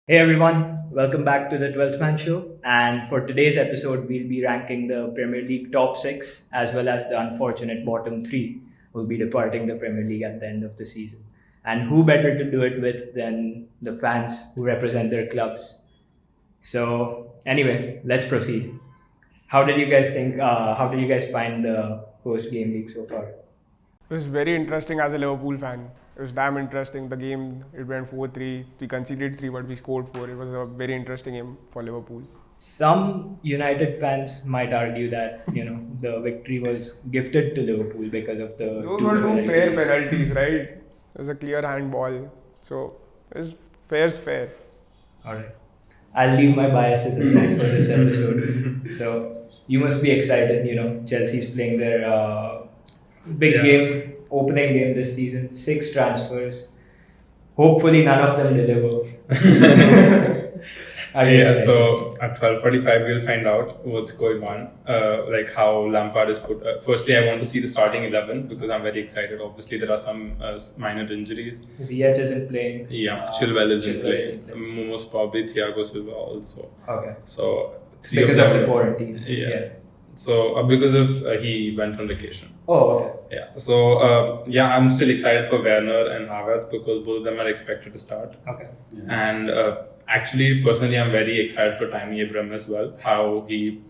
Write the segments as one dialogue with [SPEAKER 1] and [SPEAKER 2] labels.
[SPEAKER 1] Hey everyone, welcome back to the 12th Man Show. And for today's episode, we'll be ranking the Premier League top six as well as the unfortunate bottom three who will be departing the Premier League at the end of the season. And who better to do it with than the fans who represent their clubs? So, anyway, let's proceed. How did you guys think? How did you guys find the first game week so far?
[SPEAKER 2] It was very interesting as a Liverpool fan. It was damn interesting. The game, it went 4-3. We conceded 3, but we scored 4. It was a very interesting game for Liverpool.
[SPEAKER 1] Some United fans might argue that the victory was gifted to Liverpool because of the
[SPEAKER 2] Those were two fair
[SPEAKER 1] penalties.
[SPEAKER 2] penalties, right? It was a clear handball. So, fair's fair.
[SPEAKER 1] All right. I'll leave my biases aside for this episode. So you must be excited. Chelsea's playing their big game, opening game this season. 6 transfers. Hopefully, none of them deliver. Are you excited?
[SPEAKER 3] So at 12:45 we'll find out what's going on, like how Lampard is put. Firstly, I want to see the starting 11 because I'm very excited. Obviously, there are some minor injuries.
[SPEAKER 1] Ziyech isn't playing.
[SPEAKER 3] Yeah, Chilwell isn't
[SPEAKER 1] Chilwell
[SPEAKER 3] playing. Most probably Thiago Silva also.
[SPEAKER 1] Okay.
[SPEAKER 3] So three
[SPEAKER 1] Because
[SPEAKER 3] of
[SPEAKER 1] of
[SPEAKER 3] them.
[SPEAKER 1] the quarantine.
[SPEAKER 3] Yeah. So because of he went on vacation.
[SPEAKER 1] Oh, okay.
[SPEAKER 3] Yeah. So I'm still excited for Werner and Havertz because both of them are expected to start.
[SPEAKER 1] Okay.
[SPEAKER 3] And actually, personally, I'm very excited for Tammy Abraham as well. How he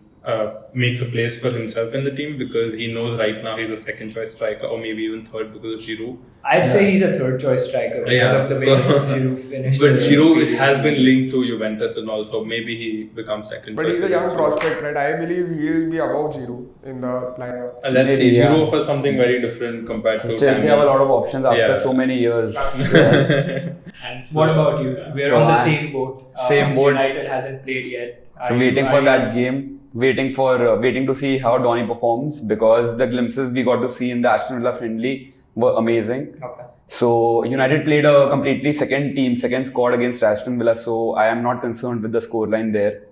[SPEAKER 3] makes a place for himself in the team because he knows right now he's a second choice striker or maybe even third because of Giroud.
[SPEAKER 1] I'd say he's a third choice striker because of the way Giroud finished.
[SPEAKER 3] But
[SPEAKER 1] the
[SPEAKER 3] Giroud
[SPEAKER 1] previous
[SPEAKER 3] has been
[SPEAKER 1] season.
[SPEAKER 3] linked to Juventus and also maybe he becomes second
[SPEAKER 2] But
[SPEAKER 3] choice.
[SPEAKER 2] he's a young
[SPEAKER 3] So
[SPEAKER 2] prospect, right? I believe he'll be above Giroud in the lineup.
[SPEAKER 3] let's see,
[SPEAKER 4] Maybe, yeah.
[SPEAKER 3] Giroud offers something very different compared to
[SPEAKER 4] Chelsea
[SPEAKER 3] Tammy.
[SPEAKER 4] have a lot of options after
[SPEAKER 3] Yeah.
[SPEAKER 4] so many years.
[SPEAKER 1] And what about you? We're
[SPEAKER 4] So
[SPEAKER 1] on the
[SPEAKER 4] I-
[SPEAKER 1] same boat.
[SPEAKER 4] Same boat.
[SPEAKER 1] United hasn't played yet.
[SPEAKER 4] So waiting for that game, waiting to see how Donny performs because the glimpses we got to see in the Aston Villa friendly were amazing.
[SPEAKER 1] Okay.
[SPEAKER 4] So United played a completely second squad against Aston Villa. So I am not concerned with the scoreline there,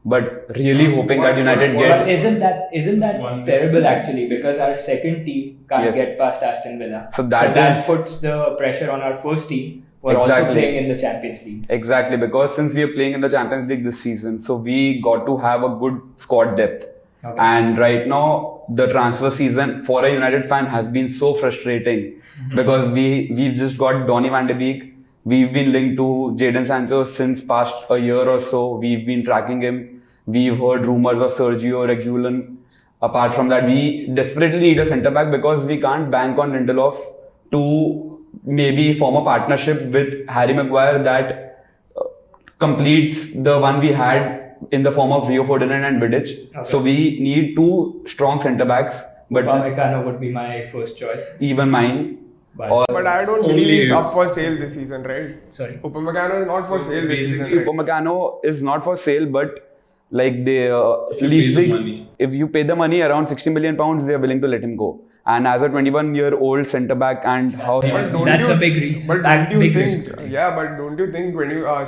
[SPEAKER 4] but really hoping that United
[SPEAKER 1] But
[SPEAKER 4] gets.
[SPEAKER 1] isn't that terrible actually? Because our second team can't
[SPEAKER 4] Yes.
[SPEAKER 1] get past Aston Villa.
[SPEAKER 4] So that is-
[SPEAKER 1] puts the pressure on our first team. We're also
[SPEAKER 4] Exactly.
[SPEAKER 1] playing in the Champions League.
[SPEAKER 4] Exactly, because since we are playing in the Champions League this season, so we got to have a good squad depth.
[SPEAKER 1] Okay.
[SPEAKER 4] And right now, the transfer season for a United fan has been so frustrating because we've just got Donny van de Beek. We've been linked to Jadon Sancho since past a year or so. We've been tracking him. We've heard rumors of Sergio Reguilon. Apart from that, we desperately need a centre back because we can't bank on Lindelof to maybe form a partnership with Harry Maguire that completes the one we had in the form of Rio Ferdinand and Vidic.
[SPEAKER 1] Okay.
[SPEAKER 4] So we need 2 strong centre backs, but
[SPEAKER 1] Upamecano would be my first choice.
[SPEAKER 4] even mine.
[SPEAKER 1] But-
[SPEAKER 4] Or
[SPEAKER 2] But I don't
[SPEAKER 3] Only
[SPEAKER 2] believe he's
[SPEAKER 3] if-
[SPEAKER 2] up for sale this season, right?
[SPEAKER 1] Sorry.
[SPEAKER 2] Upamecano is not for sale this season, right?
[SPEAKER 4] Upamecano is not for sale, but like they
[SPEAKER 3] If you pay the money.
[SPEAKER 4] if you pay the money around 60 million pounds, they are willing to let him go. And as a 21-year-old centre back, and how he
[SPEAKER 2] But don't
[SPEAKER 1] That's
[SPEAKER 2] you-
[SPEAKER 1] a big reason.
[SPEAKER 2] But
[SPEAKER 1] That
[SPEAKER 2] don't you
[SPEAKER 1] big
[SPEAKER 2] think?
[SPEAKER 1] risk.
[SPEAKER 2] Yeah, but don't you think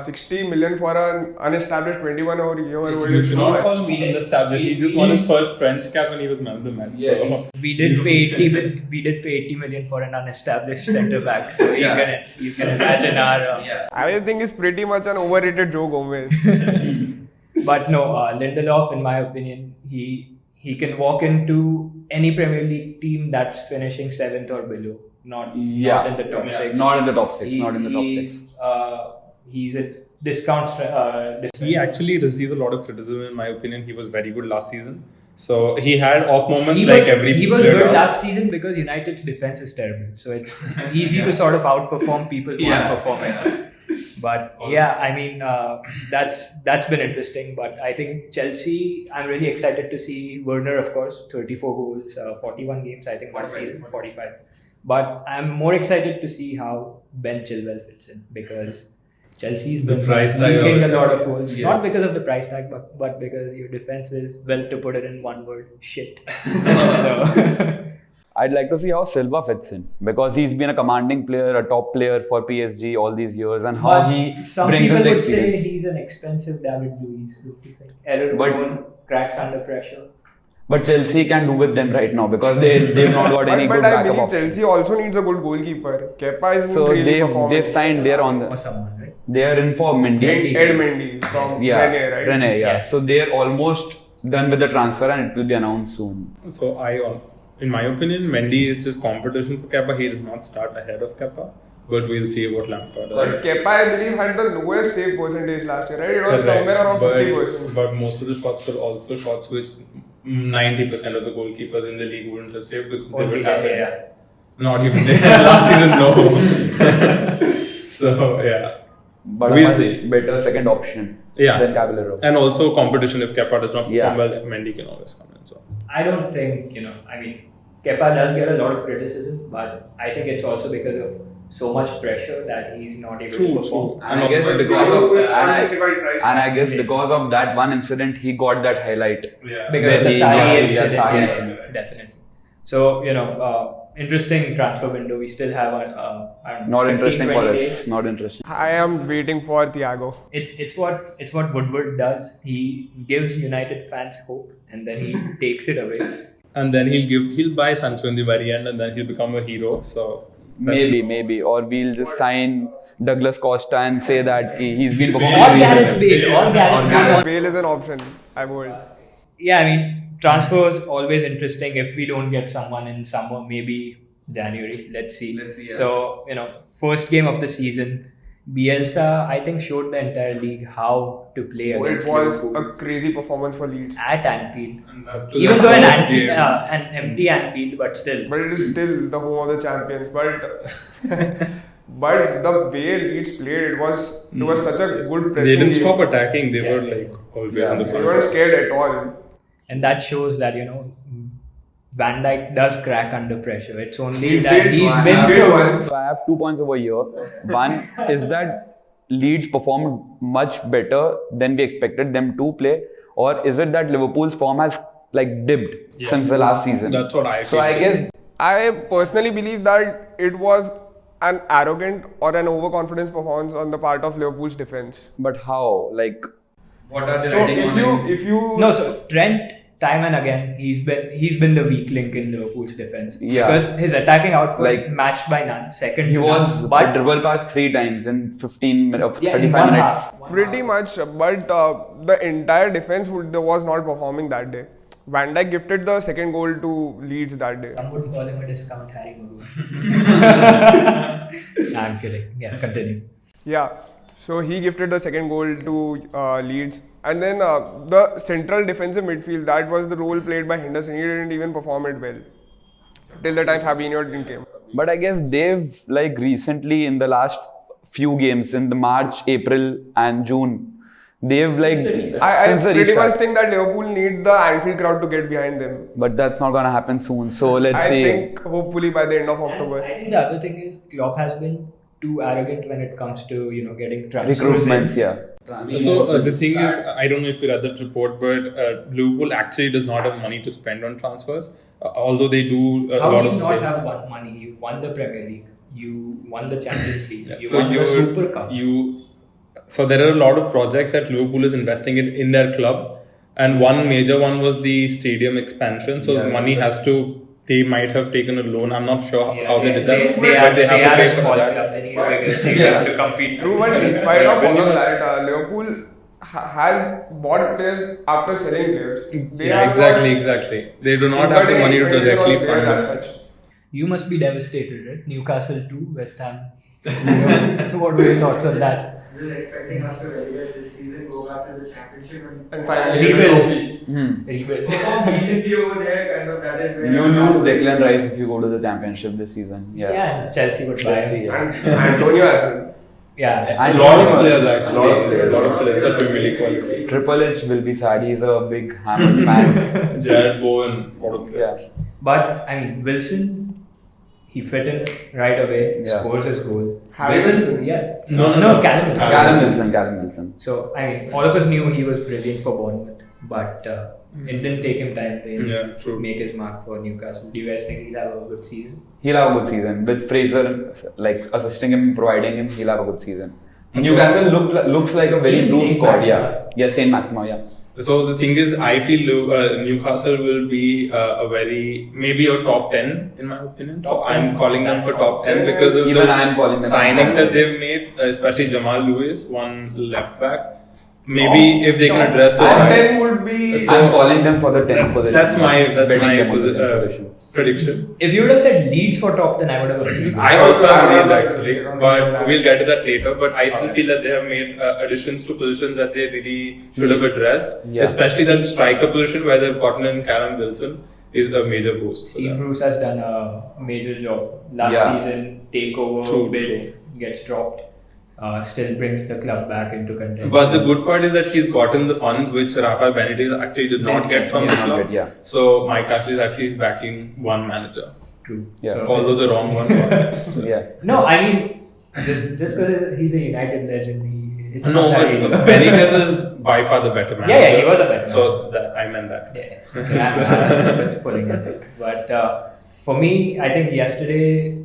[SPEAKER 2] 60 million for an unestablished 21-year-old
[SPEAKER 3] You
[SPEAKER 2] is
[SPEAKER 3] should
[SPEAKER 2] too
[SPEAKER 3] not call
[SPEAKER 2] much?
[SPEAKER 3] me unestablished. He just won his first French cap when he was man of the match. So.
[SPEAKER 1] We did pay 80 million for an unestablished centre back. So you can imagine our.
[SPEAKER 2] I think it's pretty much an overrated Joe Gomez.
[SPEAKER 1] But no, Lindelof, in my opinion, he can walk into any Premier League team that's finishing 7th or below. Not in the top 6.
[SPEAKER 4] not in the top 6.
[SPEAKER 1] He-
[SPEAKER 4] Not in the top
[SPEAKER 1] he's,
[SPEAKER 4] 6.
[SPEAKER 1] He's a discount.
[SPEAKER 3] He actually received a lot of criticism, in my opinion. He was very good last season. So he had off moments
[SPEAKER 1] He
[SPEAKER 3] like
[SPEAKER 1] was,
[SPEAKER 3] every
[SPEAKER 1] he was
[SPEAKER 3] player
[SPEAKER 1] good
[SPEAKER 3] does.
[SPEAKER 1] last season because United's defense is terrible. So it's easy to sort of outperform people who are performing. But yeah, I mean that's been interesting. But I think Chelsea, I'm really excited to see Werner, of course, 34 goals, 41 games, I think, last season, 45. But I'm more excited to see how Ben Chilwell fits in because Chelsea's
[SPEAKER 3] The
[SPEAKER 1] been
[SPEAKER 3] price tag
[SPEAKER 1] leaking a
[SPEAKER 3] of-
[SPEAKER 1] lot of goals.
[SPEAKER 3] Yeah.
[SPEAKER 1] Not because of the price tag, but because your defense is, well, to put it in one word, shit. So,
[SPEAKER 4] I'd like to see how Silva fits in because he's been a commanding player, a top player for PSG all these years, and how
[SPEAKER 1] but
[SPEAKER 4] he
[SPEAKER 1] some
[SPEAKER 4] brings
[SPEAKER 1] people
[SPEAKER 4] in the
[SPEAKER 1] would say
[SPEAKER 4] experience.
[SPEAKER 1] he's an expensive David Luiz. What do you think? Error
[SPEAKER 4] But-
[SPEAKER 1] prone, cracks under pressure.
[SPEAKER 4] But Chelsea can do with them right now because they've not got any
[SPEAKER 2] But
[SPEAKER 4] good
[SPEAKER 2] I
[SPEAKER 4] backup
[SPEAKER 2] believe
[SPEAKER 4] options.
[SPEAKER 2] Chelsea also needs a good goalkeeper. Kepa is
[SPEAKER 4] So
[SPEAKER 2] really performing.
[SPEAKER 4] they've signed. They're on
[SPEAKER 1] Or
[SPEAKER 4] the.
[SPEAKER 1] someone, right?
[SPEAKER 4] They are in for Mendy.
[SPEAKER 2] Ed Mendy from Rennes, right?
[SPEAKER 4] Rennes, yeah.
[SPEAKER 1] Yeah.
[SPEAKER 4] So they are almost done with the transfer and it will be announced soon.
[SPEAKER 3] So in my opinion, Mendy is just competition for Kepa. He does not start ahead of Kepa, but we'll see what Lampard does.
[SPEAKER 2] But Kepa, I believe, had the lowest save percentage last year, right? It was somewhere around 50%.
[SPEAKER 3] But most of the shots were also shots which 90% of the goalkeepers in the league wouldn't have saved because they were tap-ins. Not even last season, no. So yeah.
[SPEAKER 4] But
[SPEAKER 3] We'll
[SPEAKER 4] a
[SPEAKER 3] see.
[SPEAKER 4] much better second option than Caballero.
[SPEAKER 3] And also competition, if Kepa does not perform
[SPEAKER 4] Yeah.
[SPEAKER 3] well, Mendy can always come in. So
[SPEAKER 1] I don't think, I mean, Kepa does get a lot of criticism, but I think it's also because of so much pressure that he's not able to perform.
[SPEAKER 4] And I guess because of that one incident, he got that highlight.
[SPEAKER 3] yeah.
[SPEAKER 1] Because of the
[SPEAKER 4] Very
[SPEAKER 1] Sari
[SPEAKER 4] nice,
[SPEAKER 1] incident,
[SPEAKER 4] yeah, Sari
[SPEAKER 1] yeah,
[SPEAKER 4] incident.
[SPEAKER 1] definitely. So, interesting transfer window. We still have
[SPEAKER 4] Not
[SPEAKER 1] 15,
[SPEAKER 4] interesting
[SPEAKER 1] 20
[SPEAKER 4] for
[SPEAKER 1] days.
[SPEAKER 4] us. Not interesting.
[SPEAKER 2] I am waiting for Thiago.
[SPEAKER 1] It's what Woodward does. He gives United fans hope and then he takes it away.
[SPEAKER 3] And then he'll buy Sancho in the very end, and then he'll become a hero. So that's
[SPEAKER 4] Maybe. Or we'll just sign Douglas Costa and say that he's been
[SPEAKER 1] Or
[SPEAKER 4] performing
[SPEAKER 1] Gareth Bale.
[SPEAKER 2] Bale is an option, I've heard.
[SPEAKER 1] Yeah, I mean, transfers always interesting. If we don't get someone in summer, maybe January. Let's see.
[SPEAKER 4] Yeah.
[SPEAKER 1] So, first game of the season, Bielsa, I think, showed the entire league how to play
[SPEAKER 2] It
[SPEAKER 1] against
[SPEAKER 2] was
[SPEAKER 1] Liverpool
[SPEAKER 2] a crazy performance for Leeds.
[SPEAKER 1] at Anfield.
[SPEAKER 3] And that to
[SPEAKER 1] Even
[SPEAKER 3] the
[SPEAKER 1] though
[SPEAKER 3] first game.
[SPEAKER 1] an empty Anfield, but still.
[SPEAKER 2] But it is still the home of the champions. But the way Leeds played, it was such a good pressing.
[SPEAKER 3] They didn't
[SPEAKER 2] game.
[SPEAKER 3] stop attacking. They were
[SPEAKER 1] Yeah.
[SPEAKER 3] like always
[SPEAKER 4] Yeah.
[SPEAKER 3] on the
[SPEAKER 2] They
[SPEAKER 3] front.
[SPEAKER 2] weren't scared at all.
[SPEAKER 1] And that shows that, Van Dijk does crack under pressure. It's only
[SPEAKER 2] He
[SPEAKER 1] that
[SPEAKER 2] did
[SPEAKER 1] he's
[SPEAKER 2] one.
[SPEAKER 1] been
[SPEAKER 2] He did
[SPEAKER 1] so.
[SPEAKER 2] one.
[SPEAKER 4] So I have 2 points over here. One is that Leeds performed much better than we expected them to play, or is it that Liverpool's form has dipped since the last season?
[SPEAKER 3] That's what I
[SPEAKER 4] So
[SPEAKER 3] feel.
[SPEAKER 4] I guess
[SPEAKER 2] I personally believe that it was an arrogant or an overconfidence performance on the part of Liverpool's defense.
[SPEAKER 4] but how? What are they
[SPEAKER 2] So if you
[SPEAKER 1] No, so Trent, time and again, he's been the weak link in Liverpool's defense.
[SPEAKER 4] Yeah.
[SPEAKER 1] Because his attacking output
[SPEAKER 4] Like,
[SPEAKER 1] matched by none. Second,
[SPEAKER 4] he
[SPEAKER 1] to
[SPEAKER 4] was
[SPEAKER 1] none. But
[SPEAKER 4] dribble past 3 times in 15 minutes,
[SPEAKER 1] yeah, in
[SPEAKER 4] 35
[SPEAKER 1] one
[SPEAKER 4] minutes.
[SPEAKER 1] half.
[SPEAKER 2] pretty much, but the entire defense was not performing that day. Van Dijk gifted the second goal to Leeds that day.
[SPEAKER 1] Some would call him a discount Harry Maguire. Nah, I'm kidding. Yeah, continue.
[SPEAKER 2] Yeah, so he gifted the second goal to Leeds. And then the central defensive midfield, that was the role played by Henderson. He didn't even perform it well till the time Fabinho didn't came.
[SPEAKER 4] But I guess they've recently in the last few games in the March, April and June, they've
[SPEAKER 2] I
[SPEAKER 4] since the
[SPEAKER 2] pretty
[SPEAKER 4] restart.
[SPEAKER 2] much think that Liverpool need the Anfield crowd to get behind them.
[SPEAKER 4] But that's not gonna happen soon. So let's
[SPEAKER 2] I
[SPEAKER 4] see.
[SPEAKER 2] think hopefully by the end of October.
[SPEAKER 1] I think the other thing is Klopp has been too arrogant when it comes to getting transfers in.
[SPEAKER 4] Recruitments, yeah.
[SPEAKER 3] So the thing is, I don't know if you read that report, but Liverpool actually does not have money to spend on transfers, although they do a
[SPEAKER 1] How
[SPEAKER 3] lot
[SPEAKER 1] do
[SPEAKER 3] of
[SPEAKER 1] you not
[SPEAKER 3] sales.
[SPEAKER 1] have money? You won the Premier League. You won the Champions League. You
[SPEAKER 3] So
[SPEAKER 1] won the Super Cup.
[SPEAKER 3] So there are a lot of projects that Liverpool is investing in their club, and one major one was the stadium expansion. So
[SPEAKER 4] Yeah,
[SPEAKER 3] money has to. They might have taken a loan. I'm not sure how they did that,
[SPEAKER 1] They
[SPEAKER 3] but they have to
[SPEAKER 1] are
[SPEAKER 3] pay
[SPEAKER 1] a
[SPEAKER 3] for
[SPEAKER 1] small
[SPEAKER 3] that.
[SPEAKER 1] club. They need a bigger stadium to compete.
[SPEAKER 2] True, but in spite of all of that, Liverpool has bought players after selling players. They
[SPEAKER 3] Yeah,
[SPEAKER 2] have
[SPEAKER 3] exactly. They do not have the money to directly fund
[SPEAKER 2] as
[SPEAKER 3] it.
[SPEAKER 2] such.
[SPEAKER 1] You must be devastated, right? Newcastle 2, West Ham. What were your thoughts on that?
[SPEAKER 5] He was expecting us to relegate this season, go back to the championship
[SPEAKER 2] And finally,
[SPEAKER 1] Rebuild.
[SPEAKER 5] perform decently over there. Kind of that is where
[SPEAKER 4] You lose Declan Rice if you go to the championship this season.
[SPEAKER 1] Yeah,
[SPEAKER 4] Yeah.
[SPEAKER 1] and Chelsea would buy
[SPEAKER 4] Chelsea,
[SPEAKER 1] him.
[SPEAKER 4] yeah.
[SPEAKER 2] and Antonio as well.
[SPEAKER 1] Yeah.
[SPEAKER 4] And
[SPEAKER 3] A lot of players actually.
[SPEAKER 4] A lot of players.
[SPEAKER 3] A lot of players are Premier League quality.
[SPEAKER 4] Triple H will be sad. He's a big Hammers fan.
[SPEAKER 3] Jared Bowen, what a player.
[SPEAKER 4] Yeah.
[SPEAKER 1] But, I mean, Wilson, he fit in right away,
[SPEAKER 4] Yeah.
[SPEAKER 1] scores his goal.
[SPEAKER 2] Harry
[SPEAKER 1] Wilson,
[SPEAKER 2] Wilson?
[SPEAKER 1] yeah.
[SPEAKER 3] No,
[SPEAKER 1] Callum Wilson.
[SPEAKER 4] Callum Wilson.
[SPEAKER 1] So, I mean, all of us knew he was brilliant for Bournemouth, but it didn't take him time to
[SPEAKER 3] Yeah, true.
[SPEAKER 1] make his mark for Newcastle. Do you guys think he'll have a good season?
[SPEAKER 4] He'll have a good season. With Fraser assisting him, providing him, he'll have a good season. Newcastle looks like a very
[SPEAKER 1] Even
[SPEAKER 4] improved
[SPEAKER 1] Saint
[SPEAKER 4] squad.
[SPEAKER 1] Maxima.
[SPEAKER 4] Yeah. Yeah, Saint Maxima, yeah.
[SPEAKER 3] So the thing is, I feel Newcastle will be maybe a top 10 in my opinion. So
[SPEAKER 1] Top 10.
[SPEAKER 3] I'm calling them for
[SPEAKER 1] That's
[SPEAKER 3] top 10 because of
[SPEAKER 4] Even
[SPEAKER 3] the
[SPEAKER 4] I'm calling them
[SPEAKER 3] signings that they've made, especially Jamal Lewis, one left back. Maybe if they can address
[SPEAKER 2] Top
[SPEAKER 3] it.
[SPEAKER 2] 10 would be.
[SPEAKER 3] So-
[SPEAKER 4] I'm calling them for the 10th position.
[SPEAKER 3] That's my
[SPEAKER 4] Betting them on the 10th
[SPEAKER 3] position. Prediction.
[SPEAKER 1] If you would have said Leeds for top 10, I would have agreed.
[SPEAKER 3] I also
[SPEAKER 2] I
[SPEAKER 3] agree
[SPEAKER 2] was
[SPEAKER 3] actually,
[SPEAKER 2] agree.
[SPEAKER 3] but we'll get to that later. But I still feel that they have made additions to positions that they really should have addressed,
[SPEAKER 4] Yeah.
[SPEAKER 3] especially that striker position where they've gotten in Callum Wilson is a major boost. for
[SPEAKER 1] Steve
[SPEAKER 3] them.
[SPEAKER 1] Bruce has done a major job. Last
[SPEAKER 4] Yeah.
[SPEAKER 1] season, takeover
[SPEAKER 3] True,
[SPEAKER 1] bid gets dropped. Still brings the club back into contention.
[SPEAKER 3] But the good part is that he's gotten the funds which Rafael Benitez actually did not get from the
[SPEAKER 4] Yeah,
[SPEAKER 3] club.
[SPEAKER 4] yeah.
[SPEAKER 3] So Mike Ashley is at least backing one manager,
[SPEAKER 1] True.
[SPEAKER 4] Yeah.
[SPEAKER 1] So-
[SPEAKER 3] although the wrong one. But
[SPEAKER 4] Yeah.
[SPEAKER 1] no, I mean, just because he's a United legend, it's
[SPEAKER 3] no,
[SPEAKER 1] not that
[SPEAKER 3] but
[SPEAKER 1] easy.
[SPEAKER 3] Benitez is by far the better manager.
[SPEAKER 1] Yeah, he was a better
[SPEAKER 3] So I meant that.
[SPEAKER 1] Yeah, so I'm just pulling it. But for me, I think yesterday,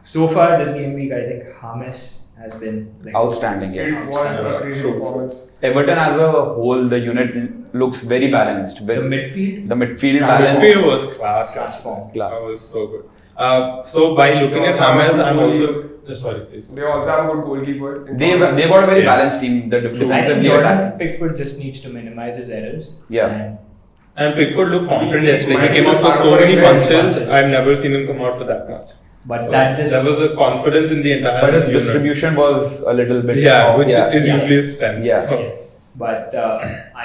[SPEAKER 1] so far this game week, I think James has been like,
[SPEAKER 4] Outstanding.
[SPEAKER 2] It
[SPEAKER 4] Yeah.
[SPEAKER 2] was a crazy
[SPEAKER 3] True.
[SPEAKER 2] performance.
[SPEAKER 4] Everton as a whole, the unit looks very balanced.
[SPEAKER 1] the midfield.
[SPEAKER 4] The midfield
[SPEAKER 1] Yeah.
[SPEAKER 4] balance.
[SPEAKER 3] Midfield was class.
[SPEAKER 1] Transformed.
[SPEAKER 4] Class.
[SPEAKER 3] That was so good. So by looking at James, I'm also sorry, please.
[SPEAKER 2] They also have a good goalkeeper.
[SPEAKER 4] They've got a very
[SPEAKER 3] Yeah.
[SPEAKER 4] balanced team. The
[SPEAKER 1] I think
[SPEAKER 4] defensively
[SPEAKER 1] Jordan
[SPEAKER 4] attack.
[SPEAKER 1] Pickford just needs to minimize his errors.
[SPEAKER 4] Yeah.
[SPEAKER 1] And
[SPEAKER 3] And Pickford looked confident
[SPEAKER 2] He
[SPEAKER 3] yesterday.
[SPEAKER 2] might
[SPEAKER 3] He came
[SPEAKER 2] be
[SPEAKER 3] out for so
[SPEAKER 2] the
[SPEAKER 3] many
[SPEAKER 2] starter
[SPEAKER 3] punches.
[SPEAKER 1] punches.
[SPEAKER 3] I've never seen him come out for that much.
[SPEAKER 1] but
[SPEAKER 3] So
[SPEAKER 1] that just
[SPEAKER 3] there was a confidence in the entire.
[SPEAKER 4] But his
[SPEAKER 3] unit.
[SPEAKER 4] distribution was a little bit
[SPEAKER 3] Yeah,
[SPEAKER 4] off.
[SPEAKER 3] which is
[SPEAKER 1] Yeah.
[SPEAKER 3] usually his strength.
[SPEAKER 4] Yeah.
[SPEAKER 3] So-
[SPEAKER 1] Yes. But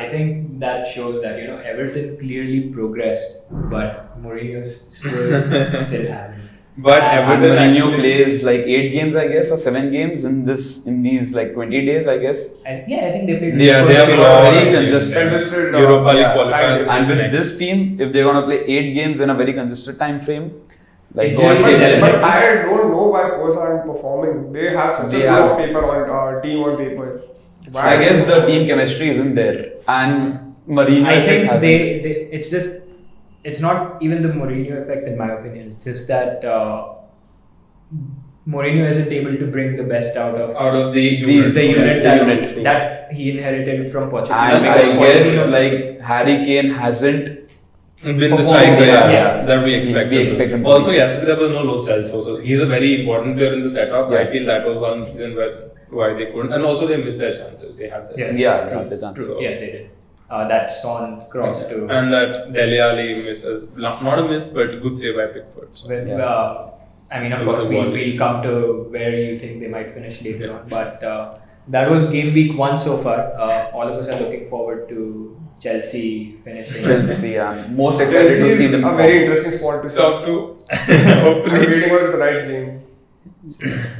[SPEAKER 1] I think that shows that Everton clearly progressed, but Mourinho's Spurs still haven't.
[SPEAKER 3] But
[SPEAKER 1] And
[SPEAKER 4] And
[SPEAKER 3] Everton
[SPEAKER 4] Mourinho
[SPEAKER 3] actually
[SPEAKER 4] plays like 8 games, I guess, or 7 games in these like 20 days, I guess.
[SPEAKER 1] And yeah, I think they played.
[SPEAKER 3] Yeah,
[SPEAKER 1] the
[SPEAKER 3] they
[SPEAKER 1] first
[SPEAKER 3] have a
[SPEAKER 1] game.
[SPEAKER 3] lot
[SPEAKER 4] very
[SPEAKER 3] of games,
[SPEAKER 4] congested.
[SPEAKER 3] yeah.
[SPEAKER 2] Congested,
[SPEAKER 3] Europa League
[SPEAKER 2] yeah,
[SPEAKER 3] qualifiers.
[SPEAKER 2] time
[SPEAKER 4] And with
[SPEAKER 3] next.
[SPEAKER 4] this team, if they're gonna play 8 games in a very congested time frame, like
[SPEAKER 1] It
[SPEAKER 4] God
[SPEAKER 1] is
[SPEAKER 4] save them.
[SPEAKER 1] definitely-
[SPEAKER 2] But I don't know why Spurs aren't performing. They have such
[SPEAKER 4] They
[SPEAKER 2] a good
[SPEAKER 4] have-
[SPEAKER 2] on paper on team on paper. Why?
[SPEAKER 4] I guess the team chemistry isn't there, and Mourinho.
[SPEAKER 1] I
[SPEAKER 4] effect
[SPEAKER 1] think
[SPEAKER 4] hasn't-
[SPEAKER 1] it's not even the Mourinho effect in my opinion. It's just that Mourinho isn't able to bring the best out of
[SPEAKER 3] the unit.
[SPEAKER 1] the unit that,
[SPEAKER 3] True.
[SPEAKER 1] that he inherited from Pochettino.
[SPEAKER 4] And
[SPEAKER 1] Because
[SPEAKER 4] I guess
[SPEAKER 1] Pochettino-
[SPEAKER 4] like Harry Kane hasn't.
[SPEAKER 3] been the
[SPEAKER 4] Performed,
[SPEAKER 3] striker
[SPEAKER 4] yeah.
[SPEAKER 3] that we
[SPEAKER 4] We
[SPEAKER 3] expected.
[SPEAKER 4] expect him to
[SPEAKER 3] Also,
[SPEAKER 4] be.
[SPEAKER 3] yesterday there was no Lo Celso, so he's a very important player in the setup. I
[SPEAKER 4] Yeah.
[SPEAKER 3] feel that was one reason why they couldn't, and also they missed their chances. They had their
[SPEAKER 1] Yeah.
[SPEAKER 3] chances.
[SPEAKER 4] Yeah, that's answer.
[SPEAKER 3] So-
[SPEAKER 1] yeah, they did. That Son cross to
[SPEAKER 3] And that Dele Alli misses, not a miss, but good save by Pickford. So.
[SPEAKER 1] Well,
[SPEAKER 4] Yeah.
[SPEAKER 1] I mean, of
[SPEAKER 3] It was
[SPEAKER 1] course,
[SPEAKER 3] a
[SPEAKER 1] we'll
[SPEAKER 3] volley.
[SPEAKER 1] come to where you think they might finish later on. But that was game week 1 so far. All of us are looking forward to Chelsea finishing.
[SPEAKER 4] Chelsea, I'm most excited
[SPEAKER 2] Chelsea
[SPEAKER 4] to see
[SPEAKER 2] is
[SPEAKER 4] them.
[SPEAKER 2] a
[SPEAKER 4] perform.
[SPEAKER 2] very interesting spot to see.
[SPEAKER 3] Talk to
[SPEAKER 2] I'm
[SPEAKER 3] hopefully.
[SPEAKER 2] waiting for tonight's game.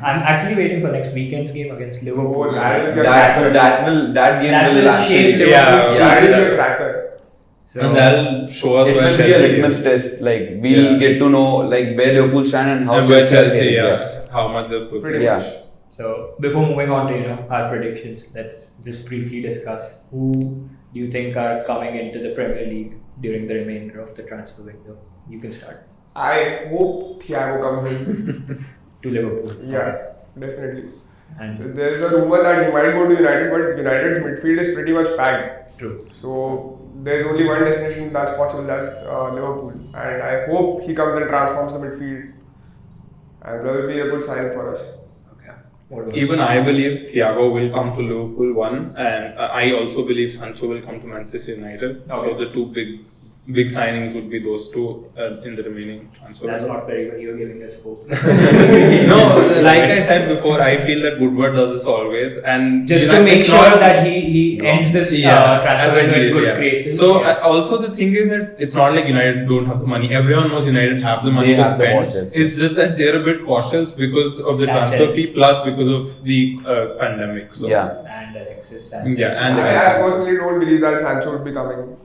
[SPEAKER 1] I'm actually waiting for next weekend's game against Liverpool.
[SPEAKER 2] Oh, that'll be a
[SPEAKER 4] That
[SPEAKER 2] cracker.
[SPEAKER 4] that game
[SPEAKER 1] That
[SPEAKER 4] will
[SPEAKER 1] will
[SPEAKER 4] actually
[SPEAKER 1] shape Liverpool's
[SPEAKER 3] Yeah,
[SPEAKER 1] season.
[SPEAKER 2] That'll be a cracker.
[SPEAKER 1] So,
[SPEAKER 3] And that'll show us
[SPEAKER 4] It
[SPEAKER 3] where
[SPEAKER 4] will be a
[SPEAKER 3] Chelsea
[SPEAKER 4] litmus
[SPEAKER 3] is.
[SPEAKER 4] test. Like we'll
[SPEAKER 3] Yeah.
[SPEAKER 4] get to know like where Liverpool stand and how
[SPEAKER 3] And where
[SPEAKER 4] are
[SPEAKER 3] Chelsea,
[SPEAKER 4] faring,
[SPEAKER 3] yeah, how much they've put.
[SPEAKER 2] Pretty
[SPEAKER 4] Yeah.
[SPEAKER 2] much.
[SPEAKER 1] so before moving on to our predictions, let's just briefly discuss who do you think are coming into the Premier League during the remainder of the transfer window. You can start
[SPEAKER 2] I hope Thiago comes in.
[SPEAKER 1] to Liverpool.
[SPEAKER 2] Yeah, definitely.
[SPEAKER 1] And
[SPEAKER 2] There's a rumor that he might go to United, but United's midfield is pretty much packed.
[SPEAKER 1] true.
[SPEAKER 2] So there's only one destination that's possible, that's Liverpool. And I hope he comes and transforms the midfield. And that will be a good sign for us.
[SPEAKER 1] Okay. What about
[SPEAKER 3] Even I believe Thiago will come to Liverpool one, and I also believe Sancho will come to Manchester United.
[SPEAKER 1] Okay.
[SPEAKER 3] So the two big signings would be those two in the remaining transfer.
[SPEAKER 1] That's
[SPEAKER 3] window.
[SPEAKER 1] not very good. You're giving us hope.
[SPEAKER 3] No, like I said before, I feel that Woodward does this always, and
[SPEAKER 1] Just
[SPEAKER 3] you
[SPEAKER 1] to
[SPEAKER 3] know,
[SPEAKER 1] make
[SPEAKER 3] it's
[SPEAKER 1] sure
[SPEAKER 3] not-
[SPEAKER 1] that he ends this
[SPEAKER 3] as
[SPEAKER 1] transfer
[SPEAKER 3] a
[SPEAKER 1] window
[SPEAKER 3] heel,
[SPEAKER 1] with good
[SPEAKER 3] yeah.
[SPEAKER 1] graces.
[SPEAKER 3] So
[SPEAKER 1] Yeah.
[SPEAKER 3] also the thing is that it's not like United don't have the money. Everyone knows United have the money
[SPEAKER 4] They
[SPEAKER 3] to
[SPEAKER 4] have the
[SPEAKER 3] spend.
[SPEAKER 4] watches.
[SPEAKER 3] It's just that they're a bit cautious because of the
[SPEAKER 1] Sanchez.
[SPEAKER 3] transfer fee, plus because of the pandemic. So
[SPEAKER 4] Yeah.
[SPEAKER 1] and Alexis Sanchez.
[SPEAKER 3] Yeah, and
[SPEAKER 2] I personally don't believe that Sancho would be coming.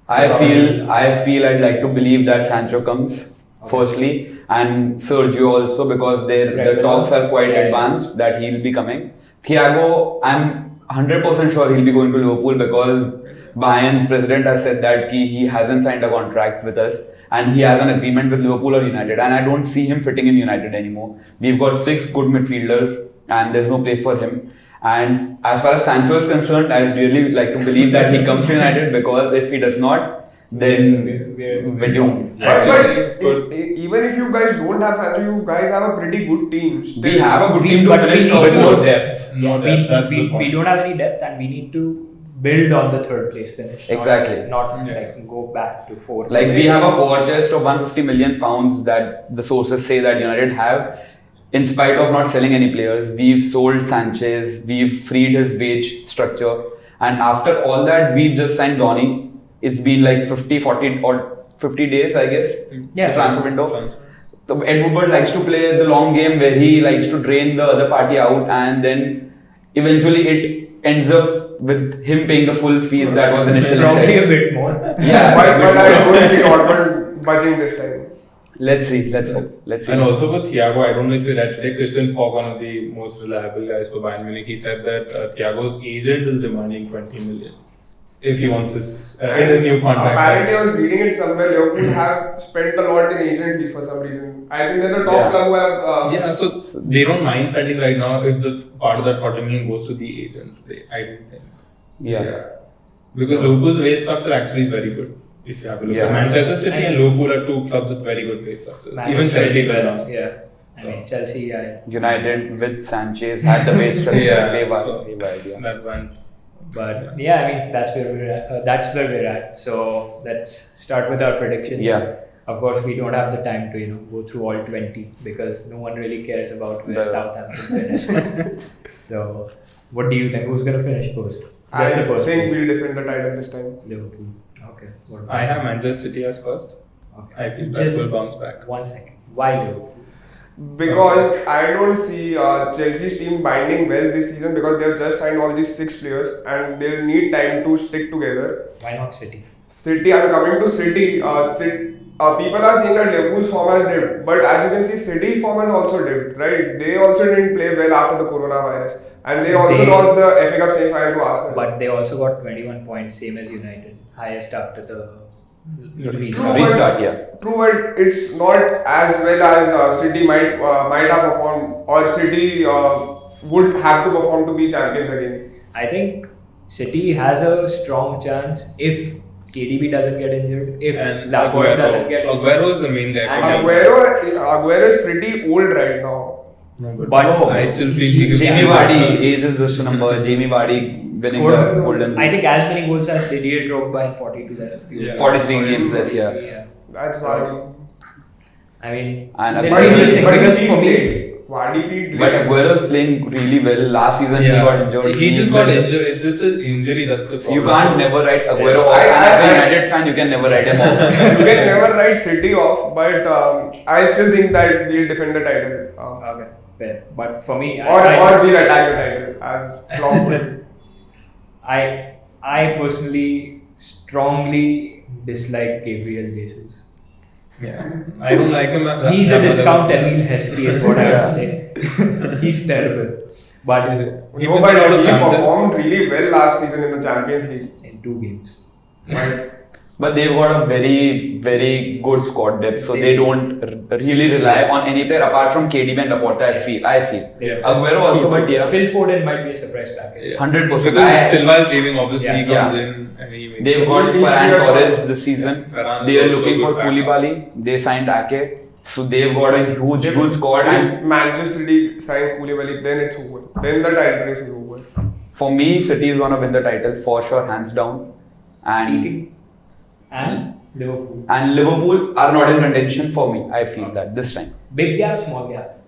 [SPEAKER 4] I feel I'd like to believe that Sancho comes firstly, and Sergio also because the
[SPEAKER 1] Right.
[SPEAKER 4] talks are quite
[SPEAKER 1] Yeah.
[SPEAKER 4] advanced that he'll be coming. Thiago, I'm 100% sure he'll be going to Liverpool because Bayern's president has said that he hasn't signed a contract with us and he has an agreement with Liverpool or United, and I don't see him fitting in United anymore. We've got 6 good midfielders and there's no place for him. And as far as Sancho is concerned, I really like to believe that he comes to United, because if he does not, then we're doomed.
[SPEAKER 2] Even if you guys don't have Sancho, you guys have a pretty good team. Still.
[SPEAKER 4] We have a good team to
[SPEAKER 1] but
[SPEAKER 4] finish
[SPEAKER 1] we
[SPEAKER 4] top
[SPEAKER 1] need
[SPEAKER 3] no
[SPEAKER 4] four.
[SPEAKER 3] depth. No depth. That's the
[SPEAKER 1] we
[SPEAKER 3] point.
[SPEAKER 1] don't have any depth, and we need to build on the third place finish.
[SPEAKER 4] Exactly.
[SPEAKER 1] Not like go back to fourth.
[SPEAKER 4] Like, we have a war chest of 150 million pounds that the sources say that United have. In spite of not selling any players, we've sold Sanchez, we've freed his wage structure, and after all that, we've just signed Donny. It's been like 40 or 50 days, I guess,
[SPEAKER 1] Yeah.
[SPEAKER 4] the transfer window. So Ed Woodward likes to play the long game where he likes to drain the other party out, and then eventually it ends up with him paying the full fees that was initially
[SPEAKER 1] Probably a
[SPEAKER 4] set.
[SPEAKER 1] bit more.
[SPEAKER 4] Yeah,
[SPEAKER 2] But I don't see Dortmund budging this time.
[SPEAKER 4] let's see, let's hope. Let's see.
[SPEAKER 3] And also for Thiago, I don't know if you read today, Christian Fogg, one of the most reliable guys for Bayern Munich, he said that Thiago's agent is demanding 20 million if he wants his in his new contract.
[SPEAKER 2] Apparently, I was reading it somewhere. Liverpool have spent a lot in agent fees for some reason. I think they're the top
[SPEAKER 4] Yeah.
[SPEAKER 2] club who have.
[SPEAKER 3] Yeah, so they don't mind spending right now if the part of that 40 million goes to the agent. I don't think.
[SPEAKER 4] Yeah.
[SPEAKER 3] Because Liverpool's wage structure actually is very good. If you have a look
[SPEAKER 4] Yeah.
[SPEAKER 3] at Manchester City and Liverpool are two clubs with very good wage structure. Even Chelsea does now.
[SPEAKER 1] Yeah. I
[SPEAKER 3] So-
[SPEAKER 1] mean, Chelsea,
[SPEAKER 4] United with Sanchez had the wage structure.
[SPEAKER 3] Yeah,
[SPEAKER 4] they were,
[SPEAKER 3] so
[SPEAKER 4] yeah.
[SPEAKER 3] that went.
[SPEAKER 1] but yeah, I mean, that's where we're at. So let's start with our predictions.
[SPEAKER 4] Yeah.
[SPEAKER 1] Of course, we don't have the time to go through all 20 because no one really cares about where
[SPEAKER 4] The-
[SPEAKER 1] Southampton finishes. So, what do you think? Who's gonna finish first?
[SPEAKER 2] I
[SPEAKER 1] Just the first
[SPEAKER 2] think
[SPEAKER 1] place.
[SPEAKER 2] we'll defend the title this time.
[SPEAKER 1] Liverpool. Okay. What about
[SPEAKER 3] I
[SPEAKER 1] you?
[SPEAKER 3] have Manchester City as first.
[SPEAKER 1] Okay.
[SPEAKER 3] I feel that
[SPEAKER 1] Just
[SPEAKER 3] will bounce back.
[SPEAKER 1] 1 second. Why Liverpool?
[SPEAKER 2] Because I don't see Chelsea's team binding well this season because they've just signed all these 6 players and they'll need time to stick together.
[SPEAKER 1] Why not City?
[SPEAKER 2] City, I'm coming to City. People are saying that Liverpool's form has dipped, but as you can see, City's form has also dipped, right? They also didn't play well after the coronavirus, and they also
[SPEAKER 1] They-
[SPEAKER 2] lost the FA Cup semi-final to Arsenal.
[SPEAKER 1] But they also got 21 points, same as United, highest after the
[SPEAKER 2] True,
[SPEAKER 4] Restart, yeah.
[SPEAKER 2] True, but it's not as well as City might have performed, or City would have to perform to be champions again.
[SPEAKER 1] I think City has a strong chance if KDB doesn't get injured, if
[SPEAKER 3] And
[SPEAKER 1] Laporte doesn't get injured.
[SPEAKER 3] Aguero is the main guy for
[SPEAKER 1] And
[SPEAKER 3] me.
[SPEAKER 2] Aguero is pretty old right now.
[SPEAKER 1] But
[SPEAKER 3] I still feel he could
[SPEAKER 4] Jamie Vardy, age is just a number. Jamie Vardy winning
[SPEAKER 1] scored,
[SPEAKER 4] the golden.
[SPEAKER 1] I think as many goals as Didier Drogba in 42
[SPEAKER 3] Yeah.
[SPEAKER 4] 43 games this year.
[SPEAKER 1] Yeah.
[SPEAKER 2] That's Vardy.
[SPEAKER 1] I mean,
[SPEAKER 4] And
[SPEAKER 1] it'll
[SPEAKER 4] But
[SPEAKER 1] be
[SPEAKER 4] he-
[SPEAKER 1] interesting
[SPEAKER 2] but
[SPEAKER 1] because
[SPEAKER 2] he
[SPEAKER 1] for me,
[SPEAKER 2] played. Vardy played
[SPEAKER 4] But
[SPEAKER 2] late.
[SPEAKER 4] Aguero is playing really well. Last season he got injured.
[SPEAKER 3] He just got injured. It's just an injury that's the problem.
[SPEAKER 4] You can't never write Aguero
[SPEAKER 3] Yeah.
[SPEAKER 4] off. And as a
[SPEAKER 2] I-
[SPEAKER 4] United fan, you can never write him off.
[SPEAKER 2] You can never write City off, but I still think that we'll defend the title.
[SPEAKER 1] okay, fair. But for me,
[SPEAKER 2] Or we'll attack the title as Klopp would.
[SPEAKER 1] I personally strongly dislike Gabriel Jesus.
[SPEAKER 3] Yeah. I don't like him.
[SPEAKER 1] He's a
[SPEAKER 3] Yeah,
[SPEAKER 1] discount
[SPEAKER 3] but-
[SPEAKER 1] Emil Heskey is what I would say. He's terrible. But
[SPEAKER 3] He
[SPEAKER 2] No,
[SPEAKER 3] missed
[SPEAKER 2] but
[SPEAKER 3] a lot of
[SPEAKER 2] he
[SPEAKER 3] chances.
[SPEAKER 2] performed really well last season in the Champions League.
[SPEAKER 1] in 2 games.
[SPEAKER 4] But they've got a very, very good squad depth, so they don't really rely on any player apart from KDB and Laporte. I feel.
[SPEAKER 3] Yeah.
[SPEAKER 4] Aguero also, but yeah,
[SPEAKER 1] Phil Foden might be a surprise package.
[SPEAKER 3] Yeah.
[SPEAKER 4] 100%.
[SPEAKER 3] Because Silva is leaving, obviously he
[SPEAKER 1] Yeah.
[SPEAKER 3] comes in and he makes
[SPEAKER 4] They've got Ferran Torres this season.
[SPEAKER 3] Ferran
[SPEAKER 4] They are
[SPEAKER 3] is also
[SPEAKER 4] looking
[SPEAKER 3] a
[SPEAKER 4] for
[SPEAKER 3] good backup.
[SPEAKER 4] Koulibaly. They signed Ake. So they've got a huge, good squad.
[SPEAKER 2] If
[SPEAKER 4] And
[SPEAKER 2] Manchester City signs Koulibaly, then it's over. Then the title race is over.
[SPEAKER 4] for me, City is going to win the title for sure, hands down. And
[SPEAKER 1] Speaking and Liverpool.
[SPEAKER 4] and Liverpool are not in contention for me. I feel that this time.
[SPEAKER 1] Big gap, small gap.